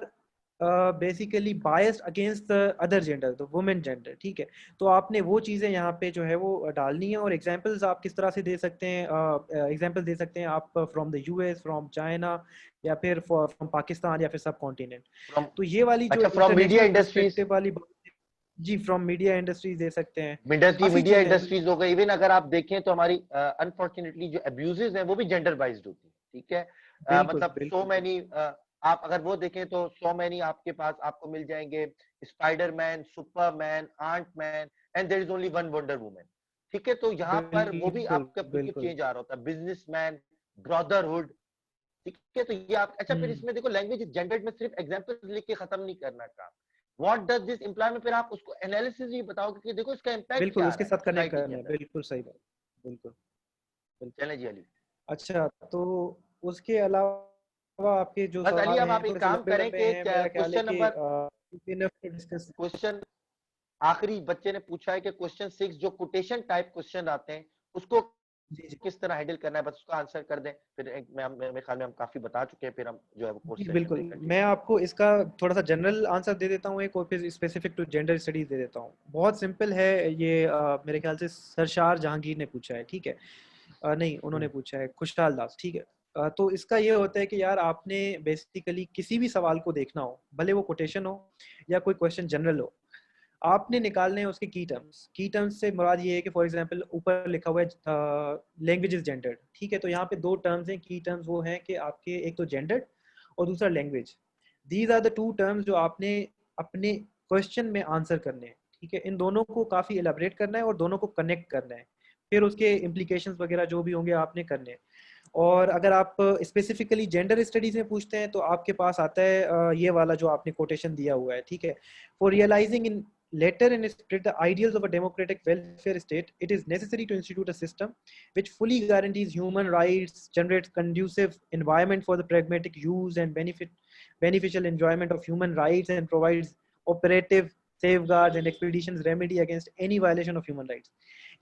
basically biased against the other gender, the women gender, ठीक है। तो आपने वो चीज़ें यहाँ पे जो है वो डालनी है। और एग्जांपल्स आप किस तरह से दे सकते हैं, एग्जांपल दे सकते हैं आप from the US, from China, या फिर फ्रॉम पाकिस्तान, या फिर सब कॉन्टिनेंट। तो ये वाली जो from media international industries, perspective वाली बात है, जी, फ्रॉम मीडिया इंडस्ट्रीज दे सकते हैं, काफ़ी मीडिया चीज़ें हैं। इंडस्ट्रीज हो गई। इवन अगर आप देखें तो हमारी अनफॉर्चुनेटली जो अब्यूजेस हैं वो भी जेंडर वाइज्ड होती है, ठीक है। बिल्कुल मतलब सो बिल्कुल मैनी, आप अगर वो देखें तो सो मैनी आपके पास आपको मिल जाएंगे, Spiderman, Superman, Ant Man, and there is only one Wonder Woman, ठीक है। तो यहाँ पर वो भी बिल्कुल आपका बिल्कुल बिल्कुल। चेंज आ रहा होता है, बिजनेसमैन, ब्रदरहुड, ठीक है। तो ये आप अच्छा, फिर इसमें देखो लैंग्वेज जेंडर्ड में सिर्फ एग्जांपल्स लिख के खत्म नहीं करना काम। व्हाट डज दिस इंप्लाई में फिर आप उसको एनालिसिस भी बताओगे कि देखो इसका इम्पैक्ट बिल्कुल क्या आ उसके रहा है साथ कनेक्ट सोसाइटी के करना है, अंदर। बिल्कुल सही बात, बिल्कुल बिल्कुल। चलें जी अली। अच्छा, तो उसके अलावा आपके जो बस अली, सवाल अब हैं आप एक थोड़े से काम लंबे करें लंबे कि हैं, मेरा ख्याल है क्वेश्चन कि number, enough to discuss. Question आखिरी बच्चे ने पूछा है कि क्वेश्चन 6 जो कोटेशन टाइप क्वेश्चन आते हैं उसको जी जी किस तरह हैंडल करना है, बस उसका आंसर कर दें। फिर मेरे ख्याल में हम काफी बता चुके हैं, फिर हम जो है वो कोर्स जी, सेशन बिल्कुल। में कंटिन्यू मैं करेंगे। आपको इसका थोड़ा सा जनरल आंसर दे देता हूँ एक, और फिर स्पेसिफिक टू जेंडर स्टडीज दे देता हूँ। बहुत सिंपल है ये, मेरे ख्याल से सरशार जहांगीर ने पूछा है, ठीक है। नहीं, उन्होंने पूछा है खुशहाल दास, ठीक है। तो इसका ये होता है कि यार आपने बेसिकली किसी भी सवाल को देखना हो, भले वो कोटेशन हो या कोई क्वेश्चन जनरल हो, आपने निकालने हैं उसके की टर्म्स। की टर्म्स से मुराद ये है कि फॉर एग्जांपल ऊपर लिखा हुआ है लैंग्वेज इज जेंडर्ड, ठीक है। तो यहाँ पे दो टर्म्स हैं, की टर्म्स वो हैं कि आपके एक तो जेंडर्ड और दूसरा language. These are the two terms जो आपने अपने क्वेश्चन में आंसर करने हैं, ठीक है। इन दोनों को काफ़ी एलाबरेट करना है और दोनों को कनेक्ट करना है, फिर उसके इम्प्लीकेशंस वगैरह जो भी होंगे आपने करने हैं। और अगर आप स्पेसिफिकली जेंडर स्टडीज में पूछते हैं तो आपके पास आता है ये वाला जो आपने कोटेशन दिया हुआ है, ठीक है। For realising in later in its spread the ideals of a democratic welfare state, it is necessary to institute a system which fully guarantees human rights, generates conducive environment for the pragmatic use and beneficial enjoyment of human rights, and provides operative safeguards and expeditions remedy against any violation of human rights.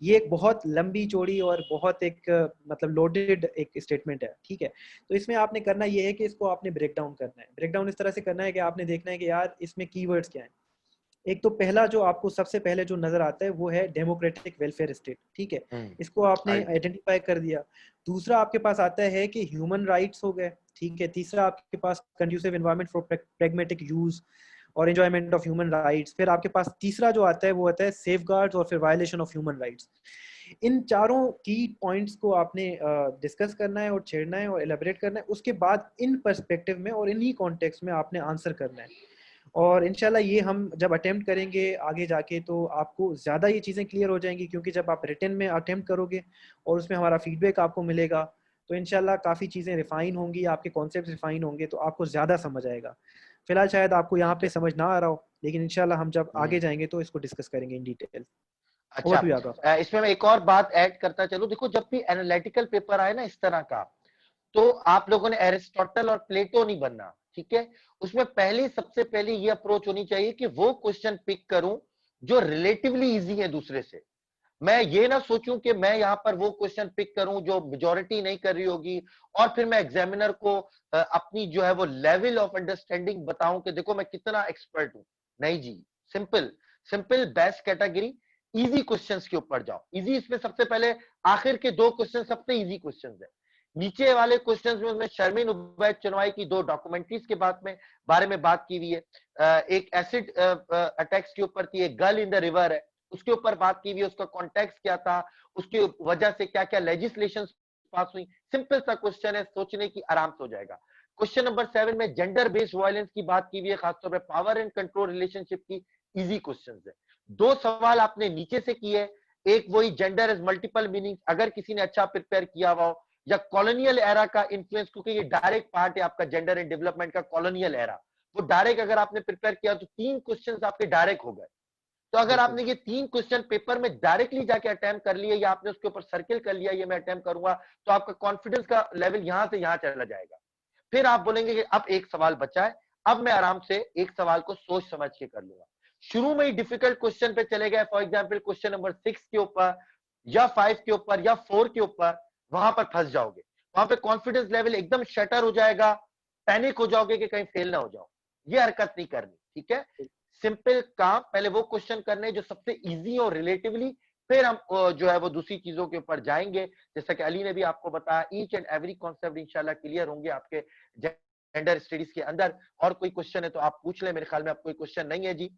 ये एक बहुत लंबी चौड़ी और बहुत एक मतलब लोडेड एक स्टेटमेंट है, ठीक है। तो इसमें आपने करना ये है कि इसको आपने ब्रेक डाउन करना है। ब्रेक डाउन इस तरह से करना है कि आपने देखना है कि यार इसमें कीवर्ड्स क्या हैं। एक तो पहला जो आपको सबसे पहले जो नजर आता है वो है डेमोक्रेटिक वेलफेयर स्टेट, ठीक है। इसको आपने आइडेंटिफाई कर दिया। दूसरा आपके पास आता है कि ह्यूमन राइट्स हो गए, ठीक है। तीसरा आपके पास conducive environment for pragmatic use और एंजॉयमेंट ऑफ ह्यूमन राइट्स। फिर आपके पास तीसरा जो आता है वो आता है सेफगार्ड्स और फिर वायलेशन ऑफ ह्यूमन राइट्स। इन चारों की पॉइंट्स को आपने डिस्कस करना है और छेड़ना है और एलेबरेट करना है। उसके बाद इन पर्सपेक्टिव में और इन्हीं कॉन्टेक्स्ट में आपने आंसर करना है। और इंशाल्लाह ये हम जब अटेम्प्ट करेंगे आगे जाके तो आपको ज़्यादा ये चीज़ें क्लियर हो जाएंगी, क्योंकि जब आप रिटन में अटेम्प्ट करोगे और उसमें हमारा फीडबैक आपको मिलेगा तो इंशाल्लाह काफ़ी चीज़ें रिफाइन होंगी, आपके कॉन्सेप्ट रिफाइन होंगे, तो आपको ज़्यादा समझ आएगा। फिलहाल शायद आपको यहाँ पे समझ ना आ रहा हो, लेकिन इंशाल्लाह हम जब आगे जाएंगे तो इसको डिस्कस करेंगे इन डिटेल। ओवर अच्छा, टू यागा। इसमें मैं एक और बात ऐड करता चलूं। देखो, जब भी एनालिटिकल पेपर आए ना इस तरह का, तो आप लोगों ने एरिस्टोटल और प्लेटो नहीं बनना, ठीक है। उसमें सबसे पहले ये अप्रोच होनी चाहिए कि वो क्वेश्चन पिक करूं जो रिलेटिवली इजी है दूसरे से। मैं ये ना सोचूं कि मैं यहां पर वो क्वेश्चन पिक करूं जो मेजॉरिटी नहीं कर रही होगी, और फिर मैं एग्जामिनर को अपनी जो है वो लेवल ऑफ अंडरस्टैंडिंग बताऊं कि देखो मैं कितना एक्सपर्ट हूं। नहीं जी, simple simple best category, easy questions के ऊपर जाओ। इजी इसमें सबसे पहले आखिर के दो क्वेश्चन सबसे इजी क्वेश्चंस है। नीचे वाले क्वेश्चंस में उसमें शर्मीन उबैद चुनवाई की दो डॉक्यूमेंट्रीज के बारे में बात की हुई है। एक एसिड अटैक्स के ऊपर थी, एक गर्ल इन द रिवर है, उसके ऊपर बात की हुई है, उसका कॉन्टेक्स्ट क्या था, उसकी वजह से क्या क्या लेजिस्लेशन पास हुई। सिंपल सा क्वेश्चन है, सोचने की आराम से हो जाएगा। क्वेश्चन नंबर 7 में जेंडर बेस्ड वायलेंस की बात की हुई है, खासतौर पर पावर एंड कंट्रोल रिलेशनशिप की। इजी क्वेश्चन है। दो सवाल आपने नीचे से किए, एक वही जेंडर एज मल्टीपल मीनिंग, अगर किसी ने अच्छा प्रिपेयर किया हुआ हो, या कॉलोनियल एरा का इन्फ्लुएंस, क्योंकि ये डायरेक्ट पार्ट है आपका जेंडर एंड डेवलपमेंट का, कॉलोनियल एरा, वो डायरेक्ट अगर आपने प्रिपेयर किया तो 3 क्वेश्चंस आपके डायरेक्ट हो गए। तो अगर आपने ये 3 क्वेश्चन पेपर में डायरेक्टली जाके अटेम्प्ट कर लिए, या आपने उसके ऊपर सर्किल कर लिया ये मैं अटेम्प्ट करूंगा, तो आपका कॉन्फिडेंस का लेवल यहां से यहां चला जाएगा। फिर आप बोलेंगे कि अब एक सवाल बचा है, अब मैं आराम से एक सवाल को सोच समझ के कर लूंगा। शुरू में ही डिफिकल्ट क्वेश्चन पे चले गए, फॉर एग्जाम्पल क्वेश्चन नंबर 6 के ऊपर या 5 के ऊपर या 4 के ऊपर, वहां पर फंस जाओगे। वहां पे कॉन्फिडेंस लेवल एकदम शटर हो जाएगा, पैनिक हो जाओगे कि कहीं फेल ना हो जाओ। ये हरकत नहीं करनी, ठीक है। सिंपल काम, पहले वो क्वेश्चन करने जो सबसे इजी और रिलेटिवली, फिर हम जो है वो दूसरी चीजों के ऊपर जाएंगे। जैसा कि अली ने भी आपको बताया, ईच एंड एवरी कॉन्सेप्ट इंशाल्लाह क्लियर होंगे आपके जेंडर स्टडीज के अंदर। और कोई क्वेश्चन है तो आप पूछ लें, मेरे ख्याल में अब कोई क्वेश्चन नहीं है जी।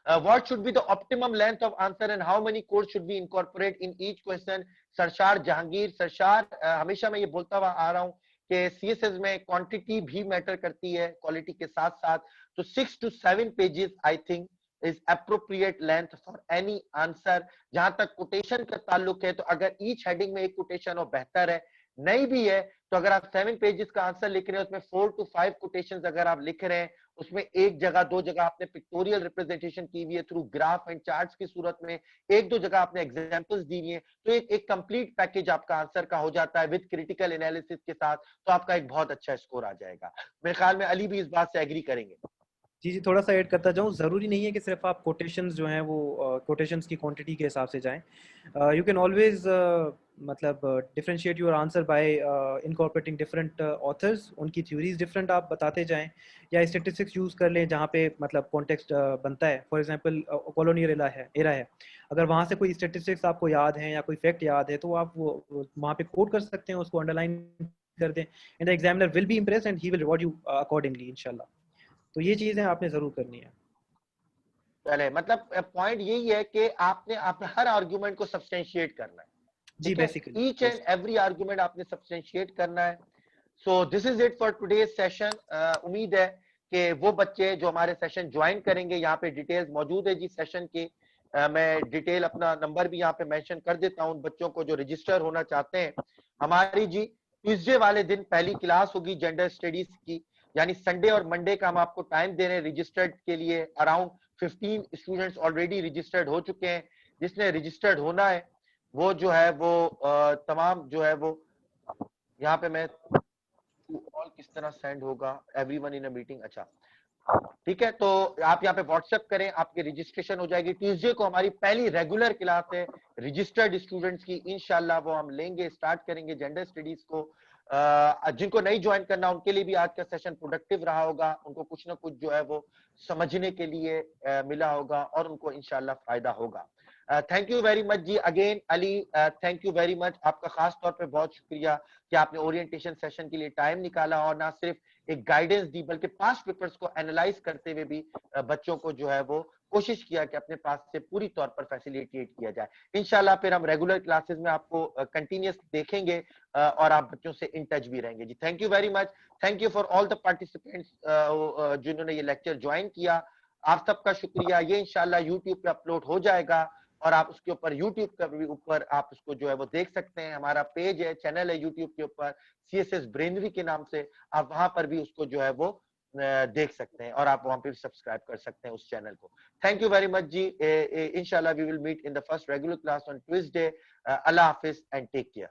What should be the optimum length of answer and how many codes should we incorporate in each question? सरशार Jahangir. सरशार, हमेशा मैं ये बोलता हुआ आ रहा हूँ कि सीएसएस में क्वांटिटी भी मैटर करती है क्वालिटी के साथ साथ। तो 6 to 7 pages I think is appropriate length for any answer. जहां तक कोटेशन का ताल्लुक है, तो अगर ईच हेडिंग में एक कोटेशन हो बेहतर है, नहीं भी है तो अगर आप 7 पेजेस का आंसर लिख रहे हैं, उसमें 4 to 5 कोटेशंस अगर आप लिख रहे हैं, उसमें एक जगह दो जगह आपने पिक्टोरियल रिप्रेजेंटेशन की हुई है थ्रू ग्राफ एंड चार्ट्स की सूरत में, एक दो जगह आपने एग्जांपल्स दी हुई है, तो एक कंप्लीट पैकेज आपका आंसर का हो जाता है विद क्रिटिकल एनालिसिस के साथ। तो आपका एक बहुत अच्छा स्कोर आ जाएगा। मेरे ख्याल में अली भी इस बात से एग्री करेंगे। जी जी, थोड़ा सा ऐड करता जाऊँ, ज़रूरी नहीं है कि सिर्फ आप कोटेशंस जो हैं वो कोटेशंस की क्वांटिटी के हिसाब से जाएं। यू कैन ऑलवेज मतलब differentiate your answer by incorporating different authors, उनकी थ्योरीज डिफरेंट आप बताते जाएं, या स्टेटिस्टिक्स यूज़ कर लें जहाँ पे मतलब कॉन्टेक्स्ट बनता है। फॉर एग्जांपल कॉलोनियल एरा है, अगर वहाँ से कोई स्टेटिस्टिक्स आपको याद है या कोई फैक्ट याद है, तो आप वो वहाँ पे कोट कर सकते हैं, उसको अंडरलाइन कर दें, and the examiner will be impressed and he will reward you accordingly इंशाल्लाह। तो ये चीजें आपने जरूर करनी है। चले, मतलब पॉइंट यही है कि आपने हर आर्गुमेंट को सब्सटेंशिएट करना है, जी, ठीक है। Basically each and every argument आपने सब्सटेंशिएट करना है। So this is it for today's session. उम्मीद है कि वो बच्चे जो हमारे सेशन ज्वाइन करेंगे, यहाँ पे डिटेल्स मौजूद है जी सेशन की। मैं डिटेल अपना नंबर भी यहाँ पे मेंशन कर देता हूँ उन बच्चों को जो रजिस्टर होना चाहते हैं। हमारी जी ट्यूसडे वाले दिन पहली क्लास होगी जेंडर स्टडीज की, यानी संडे और मंडे का हम आपको टाइम दे रहे हैं रजिस्टर्ड के लिए। अराउंड 15 स्टूडेंट्स ऑलरेडी रजिस्टर्ड हो चुके हैं। जिसने रजिस्टर्ड होना है वो जो है वो तमाम जो है वो यहाँ पे मैं ऑल किस तरह सेंड होगा, एवरीवन इन अ मीटिंग। अच्छा, ठीक है, तो आप यहाँ पे व्हाट्सएप करें, आपकी रजिस्ट्रेशन हो जाएगी। ट्यूसडे को हमारी पहली रेगुलर क्लास है रजिस्टर्ड स्टूडेंट्स की, इंशाल्लाह वो हम लेंगे, स्टार्ट करेंगे जेंडर स्टडीज को। जिनको नहीं ज्वाइन करना उनके लिए भी आज का सेशन प्रोडक्टिव रहा होगा, उनको कुछ ना कुछ जो है वो समझने के लिए मिला होगा और उनको इंशाल्लाह फायदा होगा। Thank you very much ji again Ali, thank you very much. आपका खास तौर पे बहुत शुक्रिया कि आपने ओरिएंटेशन सेशन के लिए टाइम निकाला और ना सिर्फ एक गाइडेंस दी बल्कि पास्ट पेपर्स को एनालाइज करते हुए भी बच्चों को जो है वो कोशिश किया कि अपने पास से पूरी तौर पर फैसिलिटेट किया जाए। इंशाल्लाह फिर हम रेगुलर क्लासेस में आपको कंटिन्यूस देखेंगे और आप बच्चों से इन टच भी रहेंगे जी। Thank you very much. Thank you for all the participants जिन्होंने ये लेक्चर ज्वाइन किया। आप सबका शुक्रिया। ये इंशाल्लाह यूट्यूब पे अपलोड हो जाएगा और आप उसके ऊपर यूट्यूब का भी ऊपर आप उसको जो है वो देख सकते हैं। हमारा पेज है, चैनल है यूट्यूब के ऊपर CSS ब्रेनरी के नाम से, आप वहां पर भी उसको जो है वो देख सकते हैं और आप वहां पे सब्सक्राइब कर सकते हैं उस चैनल को। Thank you very much ji. इंशाल्लाह we will meet in the first regular class on Tuesday. अल्लाह हाफिज एंड टेक केयर।